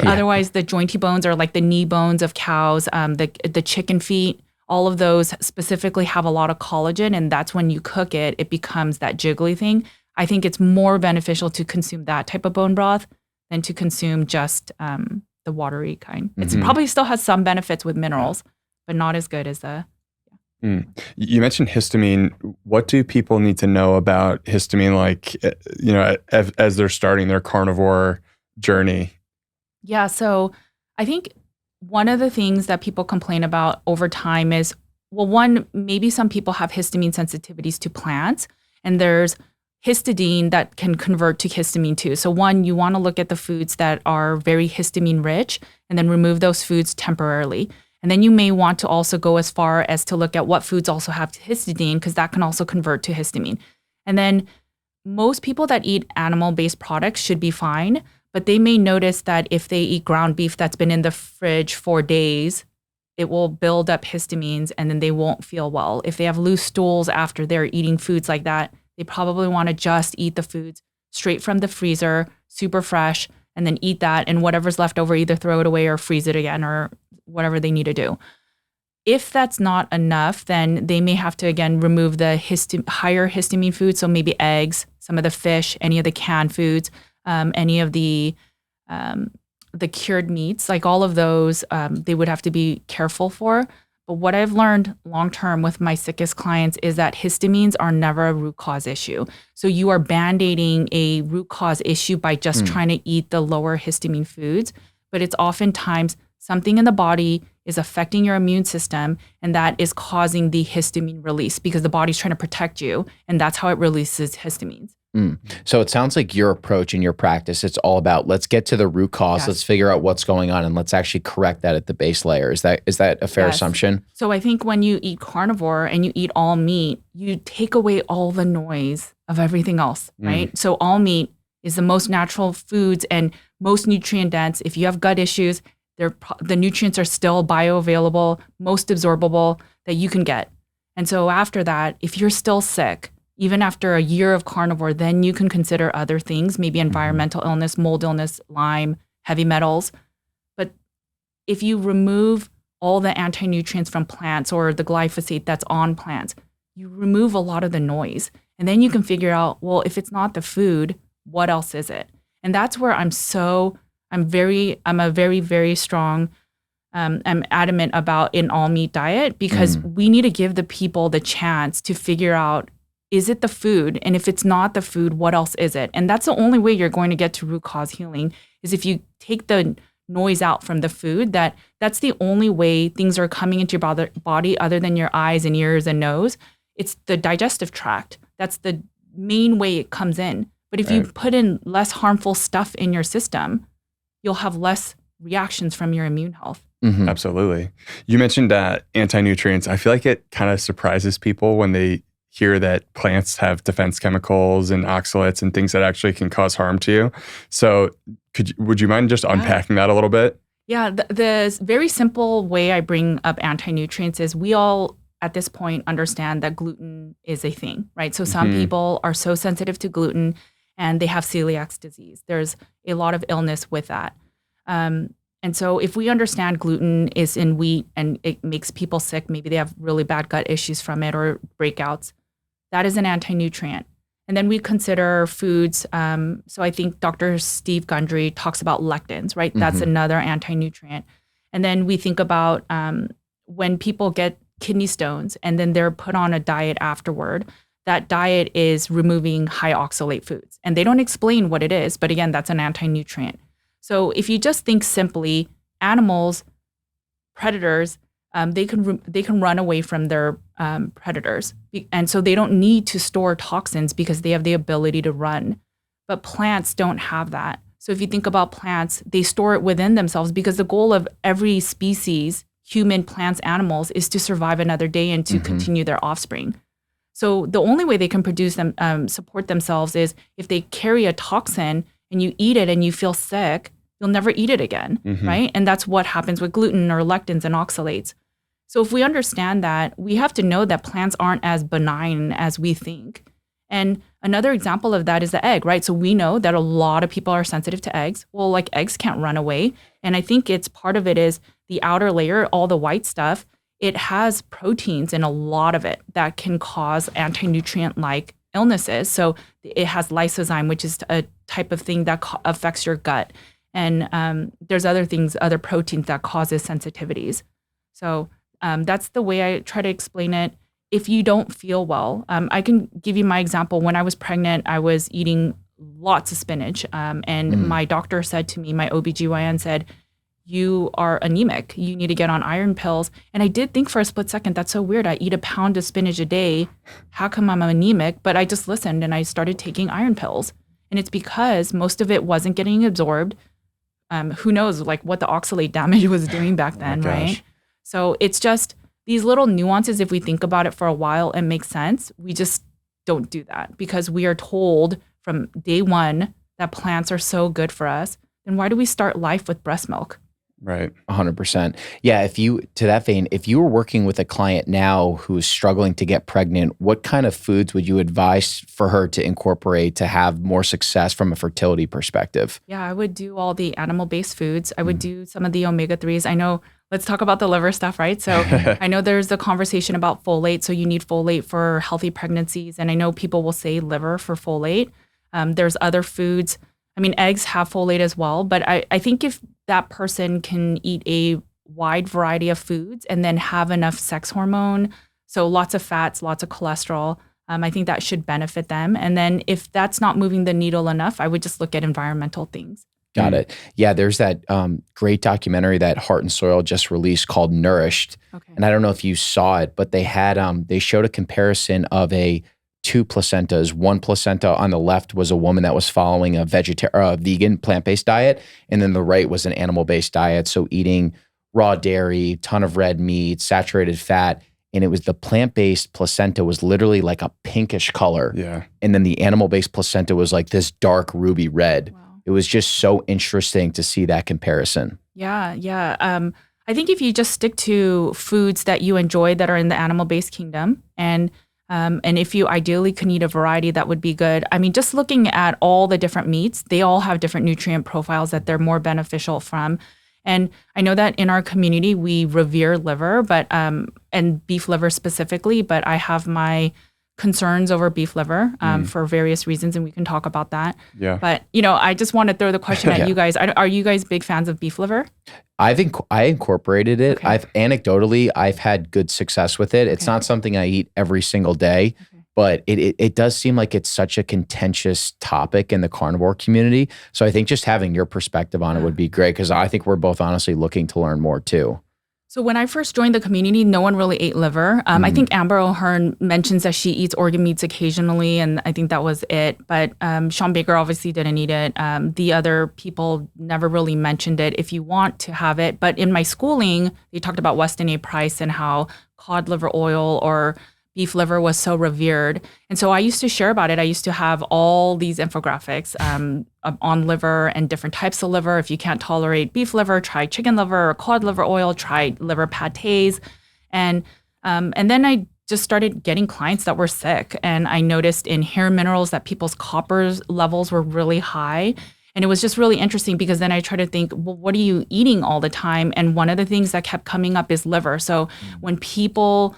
Otherwise, the jointy bones are like the knee bones of cows, the chicken feet. All of those specifically have a lot of collagen, and that's when you cook it, it becomes that jiggly thing. I think it's more beneficial to consume that type of bone broth than to consume just the watery kind. It probably still has some benefits with minerals, but not as good as the. You mentioned histamine. What do people need to know about histamine, like, as they're starting their carnivore journey? Yeah, so I think one of the things that people complain about over time is, well, one, maybe some people have histamine sensitivities to plants, and there's histidine that can convert to histamine too. So one, you want to look at the foods that are very histamine rich and then remove those foods temporarily. And then you may want to also go as far as to look at what foods also have histidine, because that can also convert to histamine. And then most people that eat animal-based products should be fine, but they may notice that if they eat ground beef that's been in the fridge for days, it will build up histamines and then they won't feel well. If they have loose stools after they're eating foods like that, they probably want to just eat the foods straight from the freezer, super fresh, and then eat that, and whatever's left over, either throw it away or freeze it again or whatever they need to do. If that's not enough, then they may have to, again, remove the higher histamine foods. So maybe eggs, some of the fish, any of the canned foods, any of the cured meats, like all of those, they would have to be careful for. But what I've learned long-term with my sickest clients is that histamines are never a root cause issue. So you are band-aiding a root cause issue by just trying to eat the lower histamine foods, but it's oftentimes something in the body is affecting your immune system, and that is causing the histamine release because the body's trying to protect you, and that's how it releases histamines. So it sounds like your approach and your practice, it's all about, let's get to the root cause, let's figure out what's going on, and let's actually correct that at the base layer. Is that a fair assumption? So I think when you eat carnivore and you eat all meat, you take away all the noise of everything else, right? So all meat is the most natural foods and most nutrient dense. If you have gut issues, the nutrients are still bioavailable, most absorbable that you can get. And so after that, if you're still sick, even after a year of carnivore, then you can consider other things, maybe environmental illness, mold illness, Lyme, heavy metals. But if you remove all the anti-nutrients from plants or the glyphosate that's on plants, you remove a lot of the noise. And then you can figure out, well, if it's not the food, what else is it? And that's where I'm a very, very strong, I'm adamant about an all meat diet, because we need to give the people the chance to figure out, is it the food? And if it's not the food, what else is it? And that's the only way you're going to get to root cause healing, is if you take the noise out from the food. That's the only way things are coming into your body other than your eyes and ears and nose. It's the digestive tract. That's the main way it comes in. But if you put in less harmful stuff in your system, you'll have less reactions from your immune health. Mhm. Absolutely. You mentioned anti-nutrients. I feel like it kind of surprises people when they hear that plants have defense chemicals and oxalates and things that actually can cause harm to you. So would you mind just unpacking that a little bit? Yeah, the very simple way I bring up anti-nutrients is we all at this point understand that gluten is a thing, right? So some people are so sensitive to gluten and they have celiac disease. There's a lot of illness with that. And so if we understand gluten is in wheat and it makes people sick, maybe they have really bad gut issues from it or breakouts, that is an anti-nutrient. And then we consider foods. So I think Dr. Steve Gundry talks about lectins, right? That's another anti-nutrient. And then we think about when people get kidney stones and then they're put on a diet afterward, that diet is removing high oxalate foods. And they don't explain what it is, but again, that's an anti-nutrient. So if you just think simply, animals, predators, they can run away from their predators, and so they don't need to store toxins because they have the ability to run. But plants don't have that. So if you think about plants, they store it within themselves because the goal of every species, human, plants, animals, is to survive another day and to continue their offspring. So the only way they can produce them, support themselves, is if they carry a toxin and you eat it and you feel sick, you'll never eat it again, right? And that's what happens with gluten or lectins and oxalates. So if we understand that, we have to know that plants aren't as benign as we think. And another example of that is the egg, right? So we know that a lot of people are sensitive to eggs. Well, like eggs can't run away. And I think it's part of it is the outer layer, all the white stuff, it has proteins in a lot of it that can cause anti-nutrient-like illnesses. So it has lysozyme, which is a type of thing that affects your gut. And there's other things, other proteins that causes sensitivities. So that's the way I try to explain it. If you don't feel well, I can give you my example. When I was pregnant, I was eating lots of spinach. And my doctor said to me, my OBGYN said, you are anemic. You need to get on iron pills. And I did think for a split second, that's so weird. I eat a pound of spinach a day. How come I'm anemic? But I just listened and I started taking iron pills. And it's because most of it wasn't getting absorbed. Who knows like what the oxalate damage was doing back then, right? So it's just these little nuances. If we think about it for a while, it makes sense. We just don't do that because we are told from day one that plants are so good for us. Then why do we start life with breast milk? Right. 100%. Yeah. To that vein, if you were working with a client now who's struggling to get pregnant, what kind of foods would you advise for her to incorporate to have more success from a fertility perspective? Yeah, I would do all the animal-based foods. I would do some of the omega-3s. I know, let's talk about the liver stuff, right? So I know there's the conversation about folate. So you need folate for healthy pregnancies. And I know people will say liver for folate. There's other foods. I mean, eggs have folate as well. But I think if that person can eat a wide variety of foods and then have enough sex hormone, so lots of fats, lots of cholesterol, I think that should benefit them. And then if that's not moving the needle enough, I would just look at environmental things. Got it. Yeah, there's that great documentary that Heart and Soil just released called Nourished. Okay. And I don't know if you saw it, but they had they showed a comparison of two placentas. One placenta on the left was a woman that was following a vegan plant-based diet, and then the right was an animal-based diet. So eating raw dairy, ton of red meat, saturated fat, and it was the plant-based placenta was literally like a pinkish color. Yeah. And then the animal-based placenta was like this dark ruby red. Wow. It was just so interesting to see that comparison. Yeah. I think if you just stick to foods that you enjoy that are in the animal-based kingdom, and if you ideally can eat a variety, that would be good. I mean, just looking at all the different meats, they all have different nutrient profiles that they're more beneficial from. And I know that in our community, we revere liver, but and beef liver specifically, but I have my concerns over beef liver for various reasons, and we can talk about that. Yeah. But, I just want to throw the question at you guys. Are you guys big fans of beef liver? I incorporated it. Okay. I've had good success with it. It's not something I eat every single day, but it does seem like it's such a contentious topic in the carnivore community. So I think just having your perspective on it would be great, because I think we're both honestly looking to learn more too. So when I first joined the community, no one really ate liver. I think Amber O'Hearn mentions that she eats organ meats occasionally, and I think that was it. But Sean Baker obviously didn't eat it. The other people never really mentioned it if you want to have it. But in my schooling, they talked about Weston A. Price and how cod liver oil or beef liver was so revered. And so I used to share about it. I used to have all these infographics on liver and different types of liver. If you can't tolerate beef liver, try chicken liver or cod liver oil, try liver pâtés. And then I just started getting clients that were sick. And I noticed in hair minerals that people's copper levels were really high. And it was just really interesting because then I tried to think, well, what are you eating all the time? And one of the things that kept coming up is liver. So when people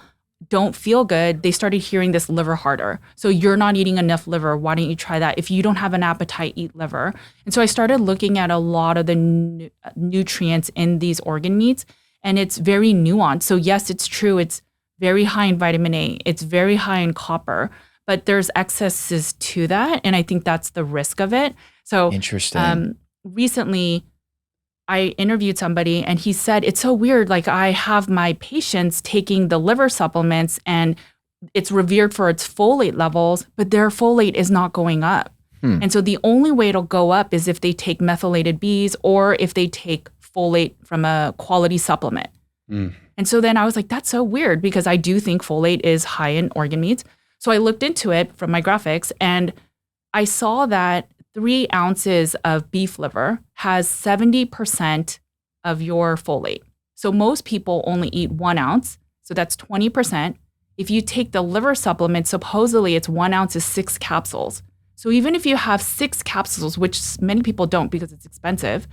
don't feel good, they started hearing this liver harder. So you're not eating enough liver. Why don't you try that? If you don't have an appetite, eat liver. And so I started looking at a lot of the nutrients in these organ meats, and it's very nuanced. So yes, it's true. It's very high in vitamin A. It's very high in copper, but there's excesses to that. And I think that's the risk of it. So interesting. Recently, I interviewed somebody and he said, it's so weird. Like I have my patients taking the liver supplements and it's revered for its folate levels, but their folate is not going up. And so the only way it'll go up is if they take methylated Bs or if they take folate from a quality supplement. And so then I was like, that's so weird because I do think folate is high in organ meats. So I looked into it from my graphics and I saw that 3 ounces of beef liver has 70% of your folate. So most people only eat 1 ounce. So that's 20%. If you take the liver supplement, supposedly it's 1 ounce is 6 capsules. So even if you have 6 capsules, which many people don't because it's expensive,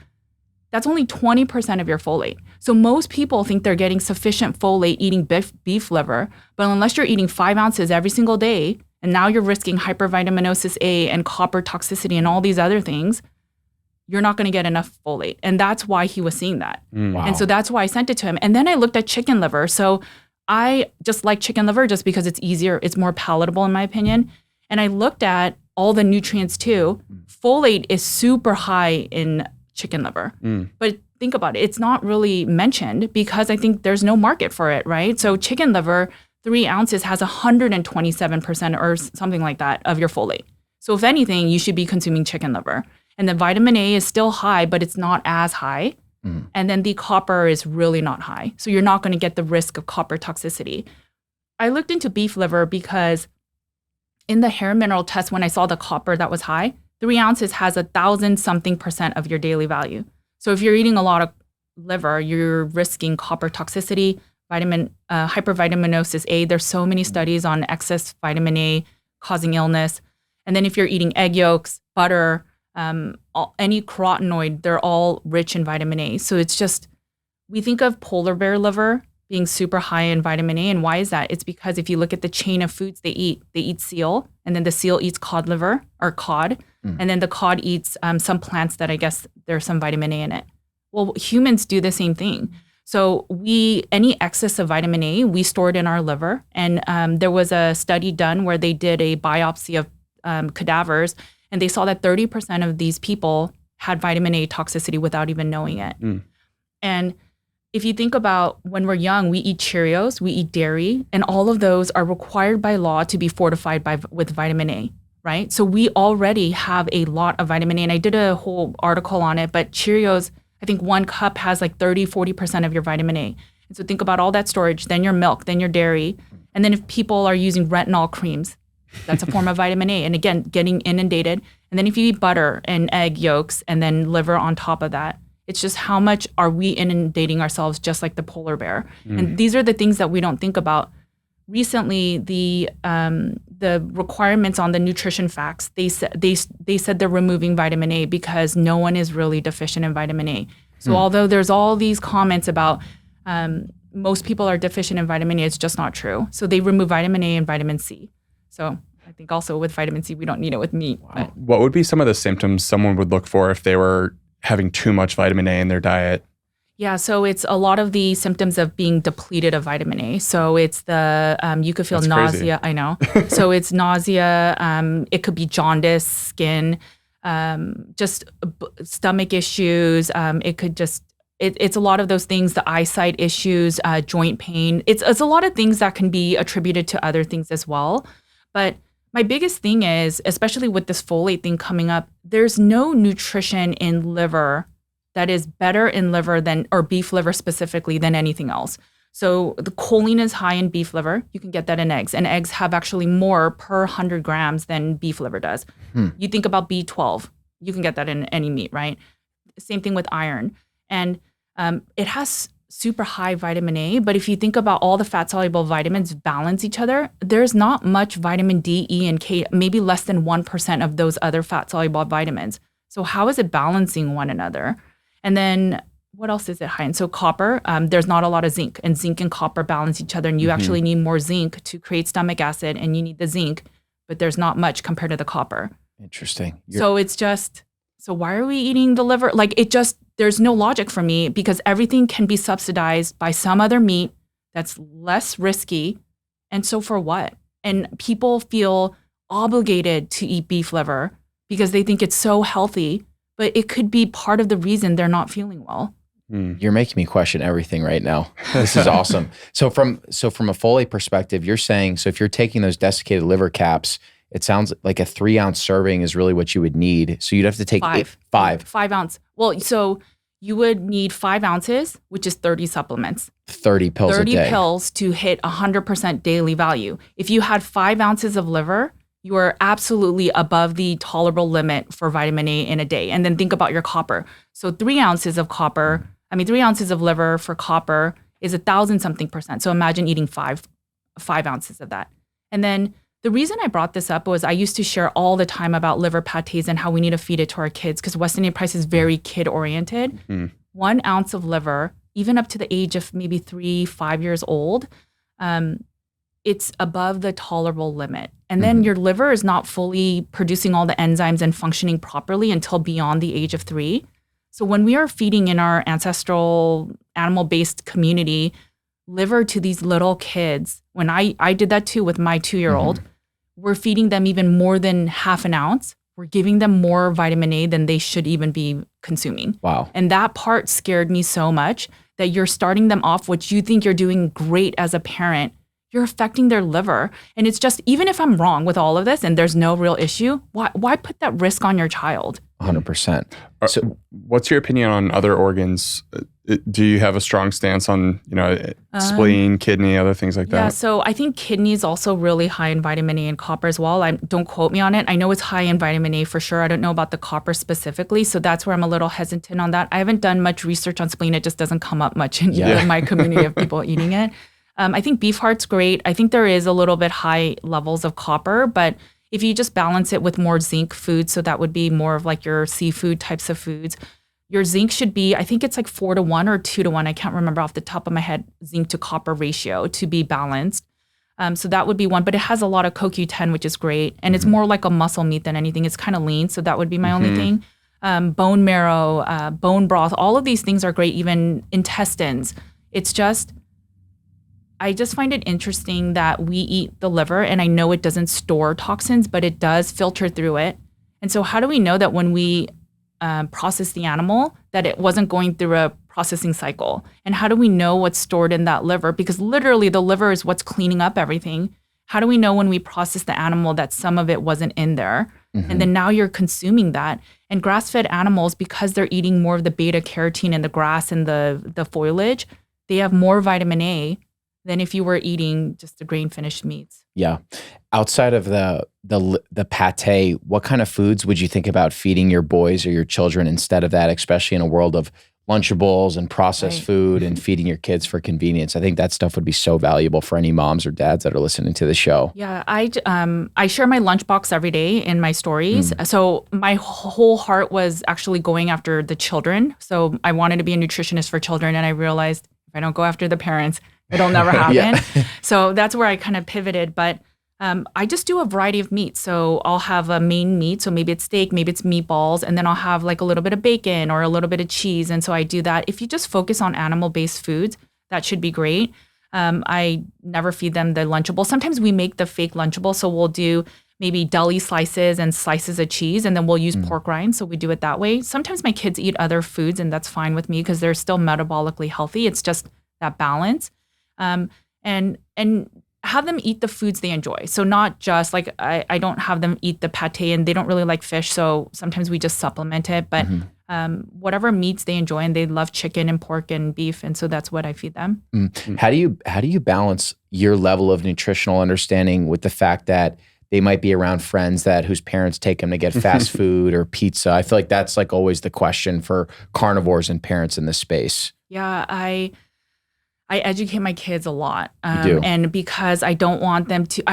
that's only 20% of your folate. So most people think they're getting sufficient folate eating beef liver, but unless you're eating 5 ounces every single day, and now you're risking hypervitaminosis A and copper toxicity and all these other things, you're not going to get enough folate. And that's why he was seeing that. Wow. And so that's why I sent it to him. And then I looked at chicken liver. So I just like chicken liver just because it's easier. It's more palatable in my opinion. And I looked at all the nutrients too. Folate is super high in chicken liver. But think about it. It's not really mentioned because I think there's no market for it, right? So chicken liver, 3 ounces has 127% or something like that of your folate. So if anything, you should be consuming chicken liver. And the vitamin A is still high, but it's not as high. And then the copper is really not high. So you're not going to get the risk of copper toxicity. I looked into beef liver because in the hair mineral test, when I saw the copper that was high, 3 ounces has 1,000-something% of your daily value. So if you're eating a lot of liver, you're risking copper toxicity, hypervitaminosis A. There's so many studies on excess vitamin A causing illness. And then if you're eating egg yolks, butter, any carotenoid, they're all rich in vitamin A. So it's just, we think of polar bear liver being super high in vitamin A. And why is that? It's because if you look at the chain of foods they eat seal, and then the seal eats cod liver or cod, and then the cod eats some plants that I guess there's some vitamin A in it. Well, humans do the same thing. So any excess of vitamin A, we store it in our liver. And there was a study done where they did a biopsy of cadavers, and they saw that 30% of these people had vitamin A toxicity without even knowing it. And if you think about when we're young, we eat Cheerios, we eat dairy, and all of those are required by law to be fortified with vitamin A, right? So we already have a lot of vitamin A, and I did a whole article on it, but Cheerios, I think 1 cup has like 30-40% of your vitamin A. And so think about all that storage, then your milk, then your dairy. And then if people are using retinol creams, that's a form of vitamin A. And again, getting inundated. And then if you eat butter and egg yolks and then liver on top of that, it's just how much are we inundating ourselves just like the polar bear? And these are the things that we don't think about. Recently, the requirements on the nutrition facts, they said they're removing vitamin A because no one is really deficient in vitamin A. So although there's all these comments about most people are deficient in vitamin A, it's just not true. So they remove vitamin A and vitamin C. So I think also with vitamin C, we don't need it with meat. Wow. What would be some of the symptoms someone would look for if they were having too much vitamin A in their diet? Yeah, so it's a lot of the symptoms of being depleted of vitamin A. So it's the, you could feel That's nausea. crazy. I know. So it's nausea. It could be jaundice, skin, just stomach issues. It It's a lot of those things, the eyesight issues, joint pain. It's a lot of things that can be attributed to other things as well. But my biggest thing is, especially with this folate thing coming up, there's no nutrition in liver that is better in liver than, or beef liver specifically, than anything else. So the choline is high in beef liver. You can get that in eggs. And eggs have actually more per 100 grams than beef liver does. You think about B12. You can get that in any meat, right? Same thing with iron. And it has super high vitamin A, but if you think about all the fat-soluble vitamins balance each other, there's not much vitamin D, E, and K, maybe less than 1% of those other fat-soluble vitamins. So how is it balancing one another? And then what else is it high in? So copper, there's not a lot of zinc, and zinc and copper balance each other, and you actually need more zinc to create stomach acid, and you need the zinc, but there's not much compared to the copper. Interesting. So it's just, so why are we eating the liver? Like there's no logic for me, because everything can be subsidized by some other meat that's less risky. And so for what? And people feel obligated to eat beef liver because they think it's so healthy, but it could be part of the reason they're not feeling well. You're making me question everything right now. This is awesome. So from a folate perspective, you're saying, so if you're taking those desiccated liver caps, it sounds like a 3-ounce serving is really what you would need. So you'd have to take 5 ounce. Well, so you would need 5 ounces, which is 30 supplements. 30 pills a day. 30 pills to hit 100% daily value. If you had 5 ounces of liver, you are absolutely above the tolerable limit for vitamin A in a day. And then think about your copper. So 3 ounces of liver for copper is 1,000-something%. So imagine eating 5 ounces of that. And then the reason I brought this up was I used to share all the time about liver pates and how we need to feed it to our kids, because Weston A. Price is very kid-oriented. 1 ounce of liver, even up to the age of maybe 3-5 years old, it's above the tolerable limit. And then your liver is not fully producing all the enzymes and functioning properly until beyond the age of 3. So when we are feeding in our ancestral animal-based community liver to these little kids, when I did that too with my 2-year-old, we're feeding them even more than half an ounce. We're giving them more vitamin A than they should even be consuming. Wow. And that part scared me so much, that you're starting them off, which you think you're doing great as a parent, you're affecting their liver. And it's just, even if I'm wrong with all of this and there's no real issue, why put that risk on your child? 100%. So what's your opinion on other organs? Do you have a strong stance on, spleen, kidney, other things like that? Yeah, so I think kidney is also really high in vitamin A and copper as well. Don't quote me on it. I know it's high in vitamin A for sure. I don't know about the copper specifically. So that's where I'm a little hesitant on that. I haven't done much research on spleen. It just doesn't come up much in my community of people eating it. I think beef heart's great. I think there is a little bit high levels of copper, but if you just balance it with more zinc foods, so that would be more of like your seafood types of foods, your zinc should be, I think it's like 4-to-1 or 2-to-1. I can't remember off the top of my head, zinc to copper ratio to be balanced. So that would be one, but it has a lot of CoQ10, which is great. And it's more like a muscle meat than anything. It's kind of lean. So that would be my only thing. Bone marrow, bone broth, all of these things are great, even intestines. It's just, I just find it interesting that we eat the liver, and I know it doesn't store toxins, but it does filter through it. And so how do we know that when we process the animal, that it wasn't going through a processing cycle? And how do we know what's stored in that liver? Because literally the liver is what's cleaning up everything. How do we know when we process the animal that some of it wasn't in there? And then now you're consuming that. And grass-fed animals, because they're eating more of the beta carotene in the grass and the foliage, they have more vitamin A than if you were eating just the grain-finished meats. Yeah. Outside of the pate, what kind of foods would you think about feeding your boys or your children instead of that, especially in a world of Lunchables and processed food and feeding your kids for convenience? I think that stuff would be so valuable for any moms or dads that are listening to the show. Yeah, I share my lunchbox every day in my stories. So my whole heart was actually going after the children. So I wanted to be a nutritionist for children, and I realized if I don't go after the parents, it'll never happen. So that's where I kind of pivoted. But I just do a variety of meats. So I'll have a main meat. So maybe it's steak, maybe it's meatballs, and then I'll have like a little bit of bacon or a little bit of cheese. And so I do that. If you just focus on animal-based foods, that should be great. I never feed them the Lunchable. Sometimes we make the fake Lunchable. So we'll do maybe deli slices and slices of cheese, and then we'll use pork rinds. So we do it that way. Sometimes my kids eat other foods, and that's fine with me because they're still metabolically healthy. It's just that balance. And have them eat the foods they enjoy. So not just like I don't have them eat the pate, and they don't really like fish. So sometimes we just supplement it. But whatever meats they enjoy, and they love chicken and pork and beef. And so that's what I feed them. How do you balance your level of nutritional understanding with the fact that they might be around friends whose parents take them to get fast food or pizza? I feel like that's like always the question for carnivores and parents in this space. Yeah, I educate my kids a lot. You do. And because I don't want them to,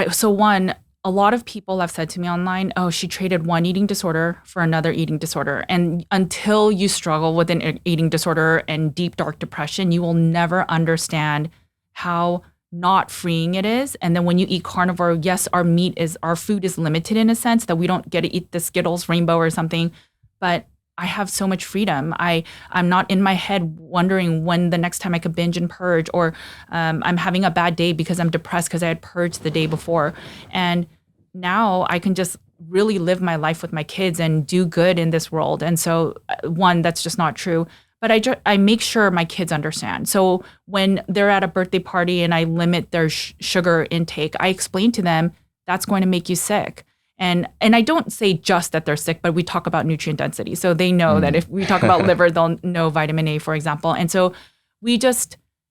a lot of people have said to me online, oh, she traded one eating disorder for another eating disorder. And until you struggle with an eating disorder and deep, dark depression, you will never understand how not freeing it is. And then when you eat carnivore, yes, our food is limited in a sense that we don't get to eat the Skittles rainbow or something, but I have so much freedom. I'm not in my head wondering when the next time I could binge and purge, or I'm having a bad day because I'm depressed because I had purged the day before. And now I can just really live my life with my kids and do good in this world. And so that's just not true. But I make sure my kids understand. So when they're at a birthday party and I limit their sugar intake, I explain to them that's going to make you sick. And I don't say just that they're sick, but we talk about nutrient density. So they know that if we talk about liver, they'll know vitamin A, for example. And so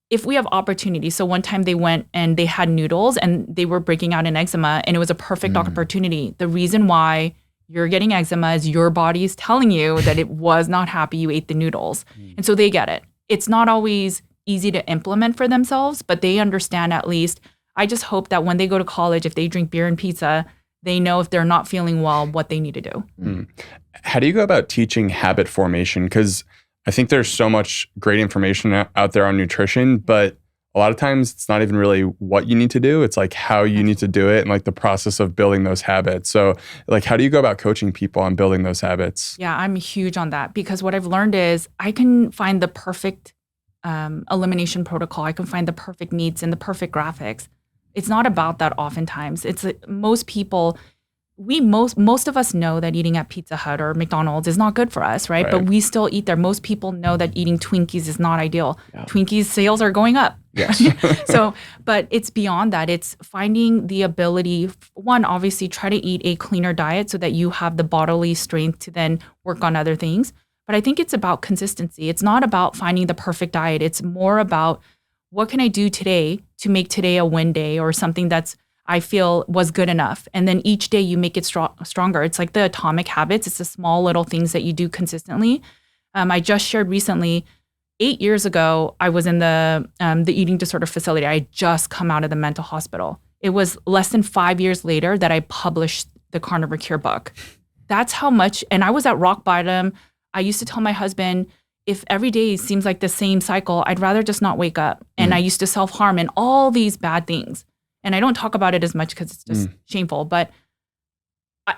if we have opportunity. So one time they went and they had noodles and they were breaking out in eczema, and it was a perfect opportunity. The reason why you're getting eczema is your body is telling you that it was not happy you ate the noodles. And so they get it. It's not always easy to implement for themselves, but they understand at least. I just hope that when they go to college, if they drink beer and pizza, they know if they're not feeling well, what they need to do. How do you go about teaching habit formation? Because I think there's so much great information out there on nutrition, but a lot of times it's not even really what you need to do. It's like how you need to do it and like the process of building those habits. So like, how do you go about coaching people on building those habits? Yeah, I'm huge on that because what I've learned is I can find the perfect elimination protocol. I can find the perfect meats and the perfect graphics. It's not about that oftentimes. It's most people, most of us know that eating at Pizza Hut or McDonald's is not good for us, right? But we still eat there. Most people know that eating Twinkies is not ideal. Yeah. Twinkies sales are going up. Yes. But it's beyond that. It's finding the ability, one, obviously try to eat a cleaner diet so that you have the bodily strength to then work on other things. But I think it's about consistency. It's not about finding the perfect diet. It's more about what can I do today to make today a win day or something I feel was good enough. And then each day you make it stronger. It's like the atomic habits. It's the small little things that you do consistently. I just shared recently, 8 years ago, I was in the eating disorder facility. I had just come out of the mental hospital. It was less than 5 years later that I published the Carnivore Cure book. That's how much, and I was at rock bottom. I used to tell my husband, if every day seems like the same cycle, I'd rather just not wake up. And I used to self-harm and all these bad things. And I don't talk about it as much because it's just shameful. But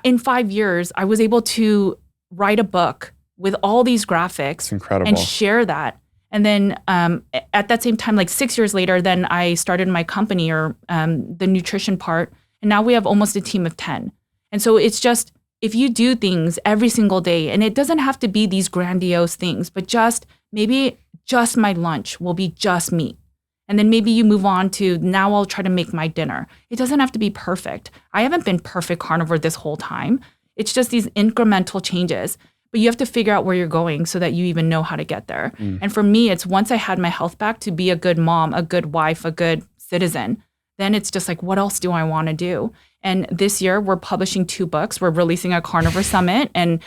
in 5 years, I was able to write a book with all these graphics. It's incredible. And share that. And then at that same time, like 6 years later, then I started my company or the nutrition part. And now we have almost a team of 10. And so it's just, if you do things every single day, and it doesn't have to be these grandiose things, but maybe just my lunch will be just meat. And then maybe you move on to, now I'll try to make my dinner. It doesn't have to be perfect. I haven't been perfect carnivore this whole time. It's just these incremental changes. But you have to figure out where you're going so that you even know how to get there. And for me, it's once I had my health back, to be a good mom, a good wife, a good citizen, then it's just like, what else do I want to do? And this year, we're publishing 2 books. We're releasing a Carnivore Summit, and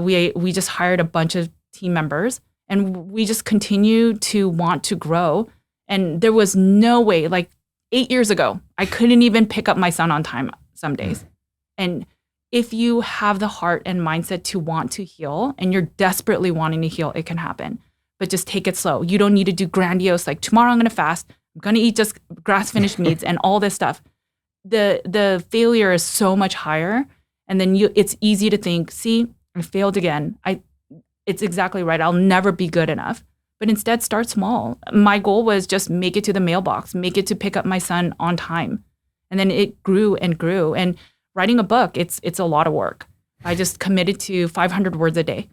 we just hired a bunch of team members, and we just continue to want to grow. And there was no way, like 8 years ago, I couldn't even pick up my son on time some days. And if you have the heart and mindset to want to heal, and you're desperately wanting to heal, it can happen. But just take it slow. You don't need to do grandiose, like tomorrow I'm going to fast. I'm going to eat just grass-finished meats and all this stuff. The failure is so much higher. And then it's easy to think, see, I failed again. It's exactly right. I'll never be good enough. But instead, start small. My goal was just make it to the mailbox, make it to pick up my son on time. And then it grew and grew. And writing a book, it's a lot of work. I just committed to 500 words a day.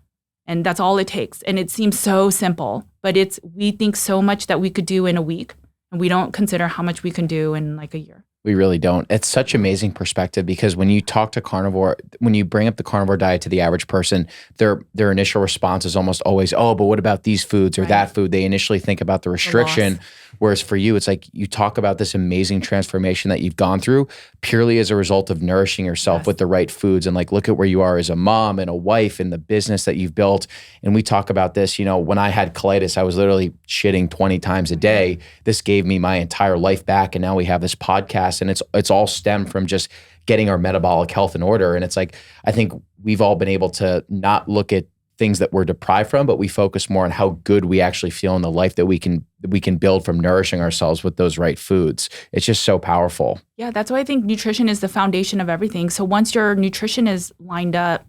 And that's all it takes. And it seems so simple, but we think so much that we could do in a week, and we don't consider how much we can do in like a year. We really don't. It's such amazing perspective, because when you talk to carnivore, when you bring up the carnivore diet to the average person, their initial response is almost always, oh, but what about these foods or that food? They initially think about the restriction. Whereas for you, it's like you talk about this amazing transformation that you've gone through purely as a result of nourishing yourself with the right foods. And like, look at where you are as a mom and a wife and the business that you've built. And we talk about this, you know, when I had colitis, I was literally shitting 20 times a day. This gave me my entire life back. And now we have this podcast, and it's all stemmed from just getting our metabolic health in order. And it's like, I think we've all been able to not look at things that we're deprived from, but we focus more on how good we actually feel in the life that we can build from nourishing ourselves with those right foods. It's just so powerful. Yeah, that's why I think nutrition is the foundation of everything. So once your nutrition is lined up,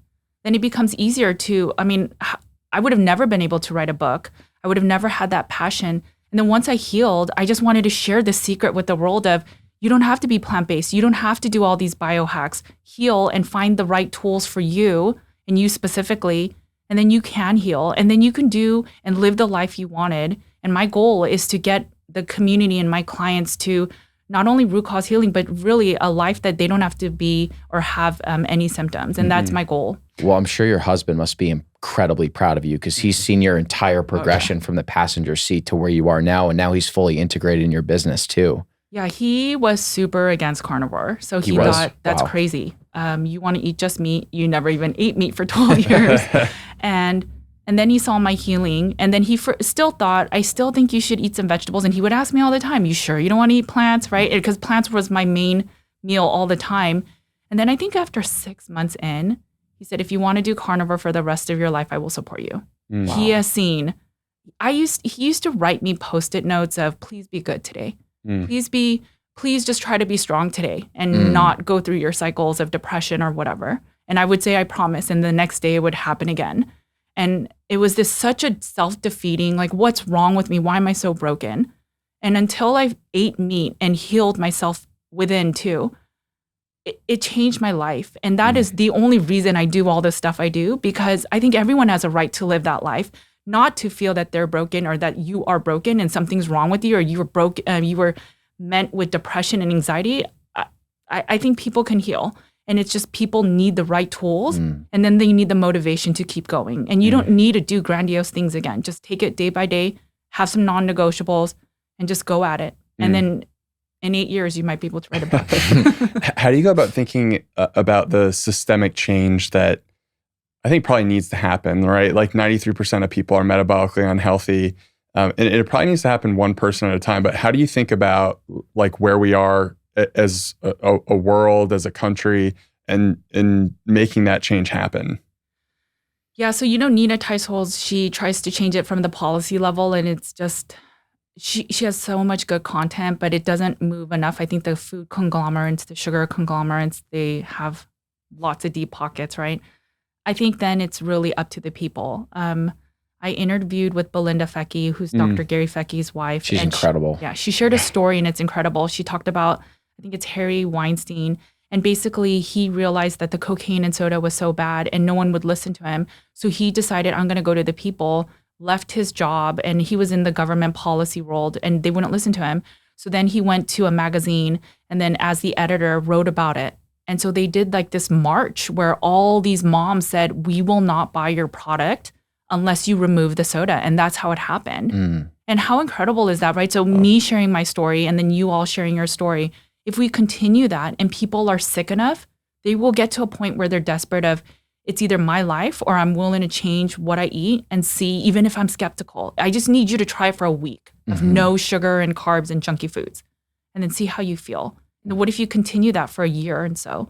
then it becomes easier to, I mean, I would have never been able to write a book. I would have never had that passion. And then once I healed, I just wanted to share the secret with the world of, you don't have to be plant-based. You don't have to do all these biohacks. Heal and find the right tools for you and you specifically, and then you can heal, and then you can do and live the life you wanted. And my goal is to get the community and my clients to not only root cause healing, but really a life that they don't have to be or have any symptoms. And that's my goal. Well, I'm sure your husband must be incredibly proud of you, because he's seen your entire progression from the passenger seat to where you are now. And now he's fully integrated in your business too. Yeah, he was super against carnivore. So he thought, that's crazy. You want to eat just meat. You never even ate meat for 12 years. And then he saw my healing. And then he still thought, I still think you should eat some vegetables. And he would ask me all the time, you sure you don't want to eat plants, right? Because plants was my main meal all the time. And then I think after 6 months in, he said, if you want to do carnivore for the rest of your life, I will support you. Wow. He has seen, he used to write me Post-it notes of, please be good today. Please just try to be strong today and not go through your cycles of depression or whatever. And I would say, I promise. And the next day it would happen again. And it was such a self-defeating, like, what's wrong with me? Why am I so broken? And until I ate meat and healed myself within too, it changed my life. And that is the only reason I do all the stuff I do, because I think everyone has a right to live that life. Not to feel that they're broken or that you are broken and something's wrong with you, or you were broken, you were meant with depression and anxiety. I think people can heal, and it's just people need the right tools, and then they need the motivation to keep going. And you don't need to do grandiose things again. Just take it day by day, have some non-negotiables, and just go at it. And then in 8 years, you might be able to write a book. How do you go about thinking about the systemic change that I think probably needs to happen, right? Like 93% of people are metabolically unhealthy. And it probably needs to happen one person at a time. But how do you think about like where we are as a world, as a country, and in making that change happen? Yeah, so Nina Teisholz, she tries to change it from the policy level, and it's just, she has so much good content, but it doesn't move enough. I think the food conglomerates, the sugar conglomerates, they have lots of deep pockets, right? I think then it's really up to the people. I interviewed with Belinda Fecky, who's Dr. Gary Fecky's wife. She's incredible. She shared a story, and it's incredible. She talked about, I think it's Harry Weinstein, and basically he realized that the cocaine in soda was so bad and no one would listen to him. So he decided, I'm going to go to the people, left his job, and he was in the government policy world, and they wouldn't listen to him. So then he went to a magazine, and then as the editor wrote about it. And so they did like this march where all these moms said, we will not buy your product unless you remove the soda. And that's how it happened. And how incredible is that, right? So me sharing my story and then you all sharing your story, if we continue that and people are sick enough, they will get to a point where they're desperate of, it's either my life or I'm willing to change what I eat and see, even if I'm skeptical. I just need you to try for a week of no sugar and carbs and junky foods, and then see how you feel. What if you continue that for a year? And so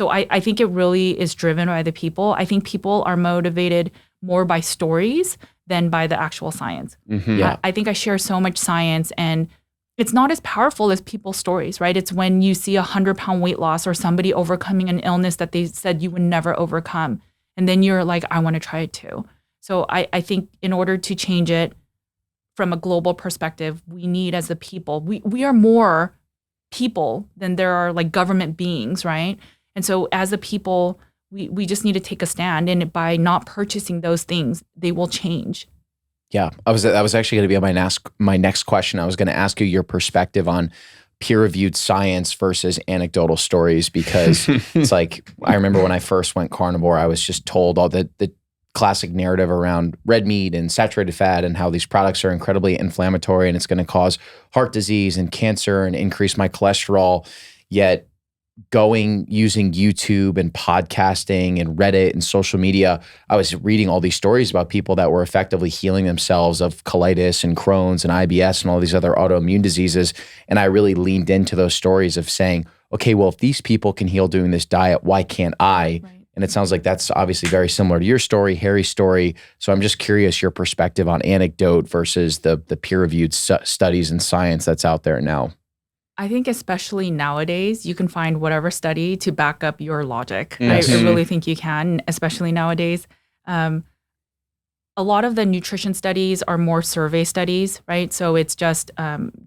I think it really is driven by the people. I think people are motivated more by stories than by the actual science. I think I share so much science, and it's not as powerful as people's stories, right? It's when you see 100-pound weight loss or somebody overcoming an illness that they said you would never overcome. And then you're like, I want to try it too. So I think in order to change it from a global perspective, we need, as a people, we are more people than there are like government beings, right? And so as a people, we just need to take a stand. And by not purchasing those things, they will change. Yeah, that was actually going to be my next question. I was going to ask you your perspective on peer-reviewed science versus anecdotal stories, because it's like, I remember when I first went carnivore, I was just told all the classic narrative around red meat and saturated fat and how these products are incredibly inflammatory and it's going to cause heart disease and cancer and increase my cholesterol. Yet using YouTube and podcasting and Reddit and social media, I was reading all these stories about people that were effectively healing themselves of colitis and Crohn's and IBS and all these other autoimmune diseases. And I really leaned into those stories of saying, okay, well, if these people can heal doing this diet, why can't I? Right. And it sounds like that's obviously very similar to your story, Harry's story. So I'm just curious your perspective on anecdote versus the peer-reviewed studies and science that's out there now. I think especially nowadays, you can find whatever study to back up your logic. Yes. I really think you can, especially nowadays. A lot of the nutrition studies are more survey studies, right? So it's just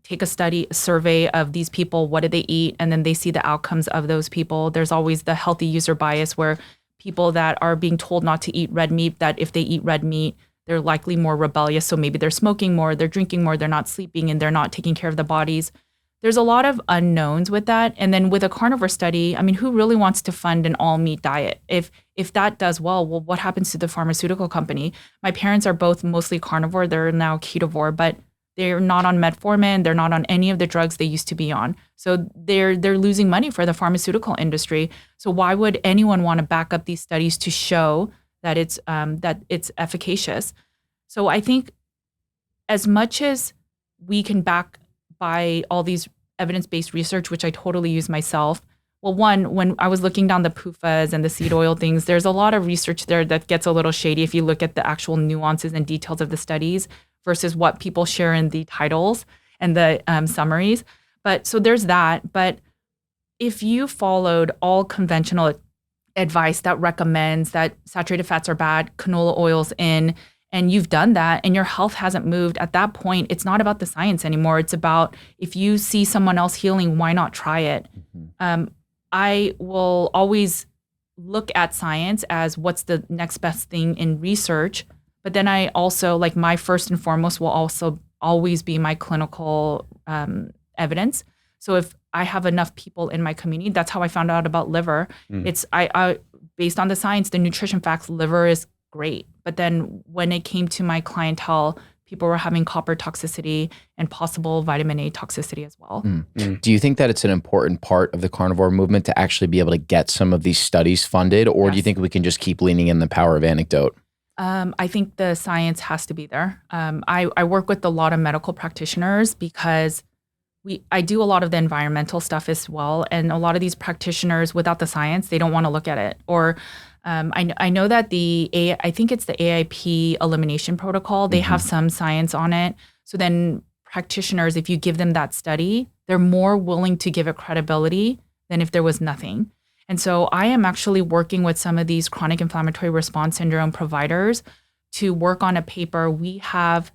take a survey of these people, what do they eat? And then they see the outcomes of those people. There's always the healthy user bias where people that are being told not to eat red meat, that if they eat red meat, they're likely more rebellious. So maybe they're smoking more, they're drinking more, they're not sleeping, and they're not taking care of the bodies. There's a lot of unknowns with that. And then with a carnivore study, I mean, who really wants to fund an all-meat diet? If that does well, what happens to the pharmaceutical company? My parents are both mostly carnivore. They're now ketovore, but they're not on metformin. They're not on any of the drugs they used to be on. So they're losing money for the pharmaceutical industry. So why would anyone want to back up these studies to show that it's efficacious? So I think as much as we can back by all these evidence-based research, which I totally use myself. Well, one, when I was looking down the PUFAs and the seed oil things, there's a lot of research there that gets a little shady if you look at the actual nuances and details of the studies versus what people share in the titles and the summaries. But so there's that. But if you followed all conventional advice that recommends that saturated fats are bad, canola oil's in, and you've done that and your health hasn't moved, at that point, it's not about the science anymore. It's about if you see someone else healing, why not try it? Mm-hmm. I will always look at science as what's the next best thing in research. But then I also, like, my first and foremost will also always be my clinical evidence. So if I have enough people in my community, that's how I found out about liver. It's I based on the science, the nutrition facts, liver is great. But then when it came to my clientele, people were having copper toxicity and possible vitamin A toxicity as well. Do you think that it's an important part of the carnivore movement to actually be able to get some of these studies funded? Or Yes. do you think we can just keep leaning in the power of anecdote? I think the science has to be there. I work with a lot of medical practitioners because I do a lot of the environmental stuff as well. And a lot of these practitioners, without the science, they don't want to look at it. Or I know that I think it's the AIP elimination protocol. They have some science on it. So then practitioners, if you give them that study, they're more willing to give it credibility than if there was nothing. And so I am actually working with some of these chronic inflammatory response syndrome providers to work on a paper. We have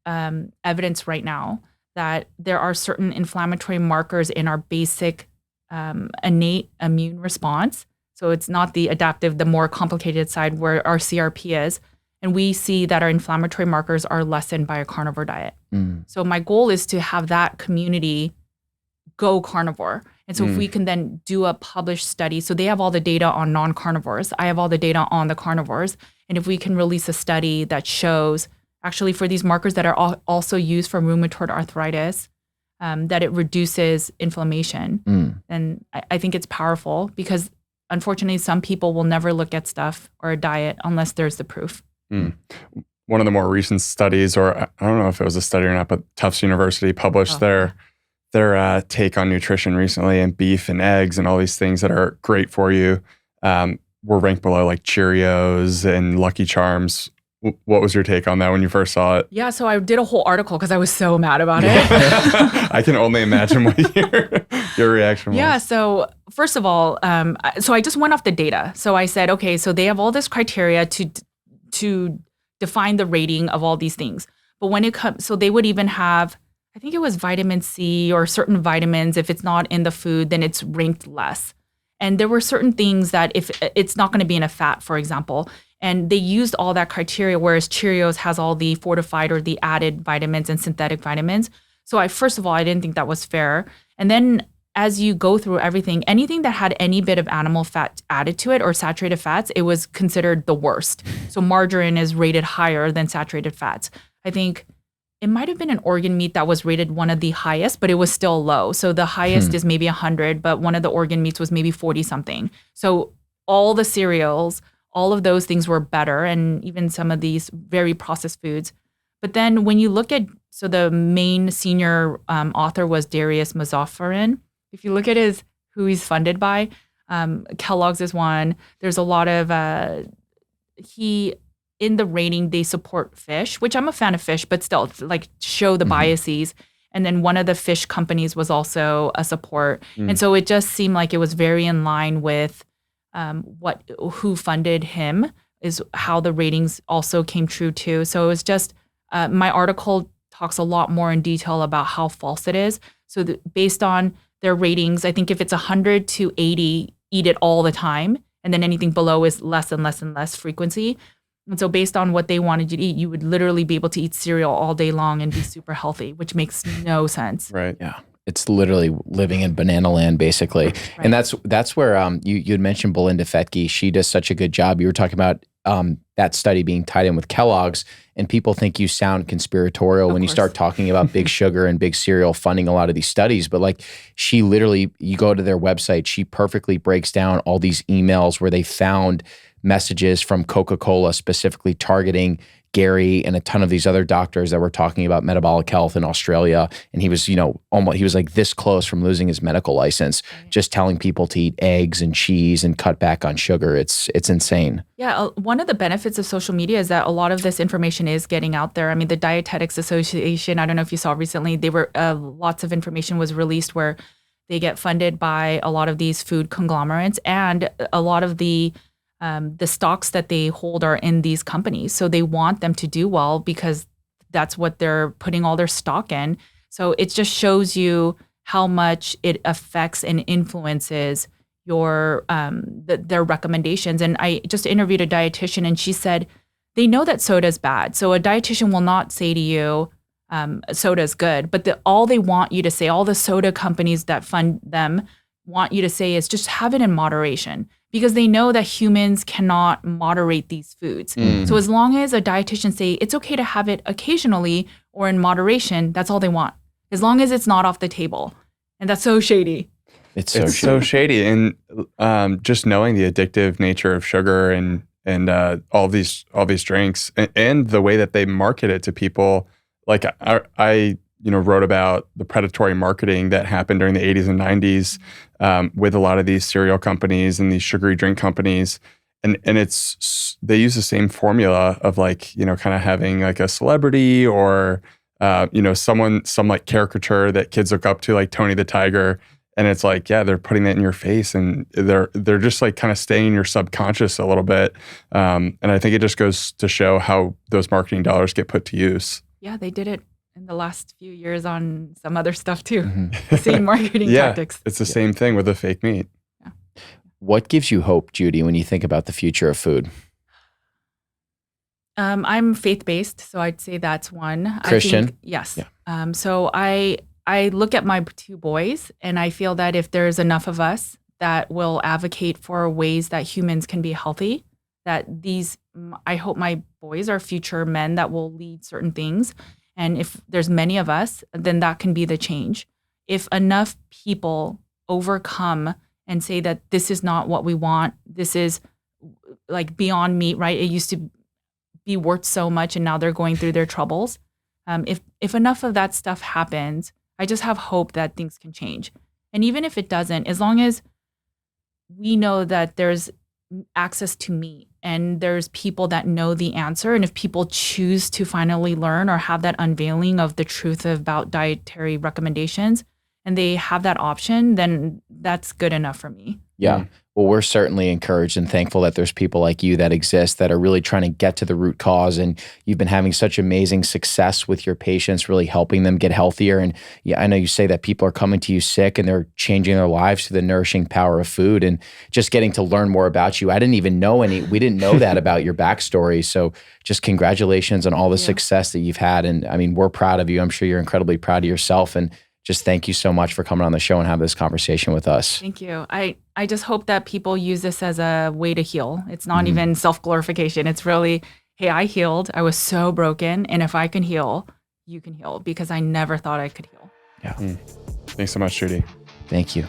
evidence right now that there are certain inflammatory markers in our basic innate immune response. So it's not the adaptive, the more complicated side where our CRP is. And we see that our inflammatory markers are lessened by a carnivore diet. So my goal is to have that community go carnivore. And so if we can then do a published study, so they have all the data on non-carnivores, I have all the data on the carnivores. And if we can release a study that shows actually for these markers that are also used for rheumatoid arthritis, that it reduces inflammation. And I think it's powerful because unfortunately, some people will never look at stuff or a diet unless there's the proof. One of the more recent studies, or I don't know if it was a study or not, but Tufts University published their take on nutrition recently, and beef and eggs and all these things that are great for you were ranked below like Cheerios and Lucky Charms. What was your take on that when you first saw it? Yeah, so I did a whole article because I was so mad about it. I can only imagine what your reaction was. Yeah, so first of all, so I just went off the data. So I said, okay, so they have all this criteria to define the rating of all these things. But when it comes, so they would even have, I think it was vitamin C or certain vitamins. If it's not in the food, then it's ranked less. And there were certain things that if it's not going to be in a fat, for example, and they used all that criteria, whereas Cheerios has all the fortified or the added vitamins and synthetic vitamins. So first of all, I didn't think that was fair. And then as you go through everything, anything that had any bit of animal fat added to it or saturated fats, it was considered the worst. So margarine is rated higher than saturated fats. I think it might have been an organ meat that was rated one of the highest, but it was still low. So the highest is maybe 100, but one of the organ meats was maybe 40 something. So all the cereals, all of those things were better, and even some of these very processed foods. But then when you look at, so the main senior author was Darius Mazzafarin. If you look at who he's funded by, Kellogg's is one. There's a lot of, in the rating, they support fish, which I'm a fan of fish, but still, like, show the biases. And then one of the fish companies was also a support. And so it just seemed like it was very in line with who funded him, is how the ratings also came true too. So it was just, my article talks a lot more in detail about how false it is. So based on their ratings, I think if it's 100 to 80, eat it all the time. And then anything below is less and less and less frequency. And so based on what they wanted you to eat, you would literally be able to eat cereal all day long and be super healthy, which makes no sense. Right. Yeah. It's literally living in banana land, basically. Right. And that's where you had mentioned Belinda Fettke. She does such a good job. You were talking about that study being tied in with Kellogg's, and people think you sound conspiratorial when you start talking about Big Sugar and Big Cereal funding a lot of these studies. But like, she literally, you go to their website, she perfectly breaks down all these emails where they found messages from Coca-Cola specifically targeting Gary and a ton of these other doctors that were talking about metabolic health in Australia. And he was, he was like this close from losing his medical license, just telling people to eat eggs and cheese and cut back on sugar. It's insane. Yeah. One of the benefits of social media is that a lot of this information is getting out there. I mean, the Dietetics Association, I don't know if you saw recently, they were lots of information was released where they get funded by a lot of these food conglomerates, and a lot of the stocks that they hold are in these companies. So they want them to do well because that's what they're putting all their stock in. So it just shows you how much it affects and influences your their recommendations. And I just interviewed a dietitian, and she said they know that soda is bad. So a dietitian will not say to you, soda is good, but all they want you to say, all the soda companies that fund them want you to say is just have it in moderation, because they know that humans cannot moderate these foods. So as long as a dietitian say it's okay to have it occasionally or in moderation, that's all they want, as long as it's not off the table. And that's so shady. It's so shady. And just knowing the addictive nature of sugar and all these drinks and the way that they market it to people. Like I wrote about the predatory marketing that happened during the 80s and 90s with a lot of these cereal companies and these sugary drink companies. And they use the same formula of like, kind of having like a celebrity or, some like caricature that kids look up to, like Tony the Tiger. And it's like, yeah, they're putting that in your face, and they're just like kind of staying in your subconscious a little bit. And I think it just goes to show how those marketing dollars get put to use. Yeah, they did it in the last few years on some other stuff too. The same marketing tactics. It's the same thing with the fake meat. Yeah. What gives you hope, Judy, when you think about the future of food? I'm faith-based, so I'd say that's one. Christian? I think, yes. Yeah. So I look at my two boys, and I feel that if there's enough of us that will advocate for ways that humans can be healthy, I hope my boys are future men that will lead certain things. And if there's many of us, then that can be the change. If enough people overcome and say that this is not what we want, this is like beyond meat, right? It used to be worth so much, and now they're going through their troubles. If enough of that stuff happens, I just have hope that things can change. And even if it doesn't, as long as we know that there's access to meat and there's people that know the answer, and if people choose to finally learn or have that unveiling of the truth about dietary recommendations and they have that option, then that's good enough for me. Yeah. Well, we're certainly encouraged and thankful that there's people like you that exist that are really trying to get to the root cause. And you've been having such amazing success with your patients, really helping them get healthier. And yeah, I know you say that people are coming to you sick and they're changing their lives through the nourishing power of food, and just getting to learn more about you. I didn't even know we didn't know that about your backstory. So just congratulations on all the success that you've had. And I mean, we're proud of you. I'm sure you're incredibly proud of yourself. And just thank you so much for coming on the show and have this conversation with us. Thank you. I just hope that people use this as a way to heal. It's not even self-glorification. It's really, hey, I healed. I was so broken. And if I can heal, you can heal, because I never thought I could heal. Yeah. Thanks so much, Judy. Thank you.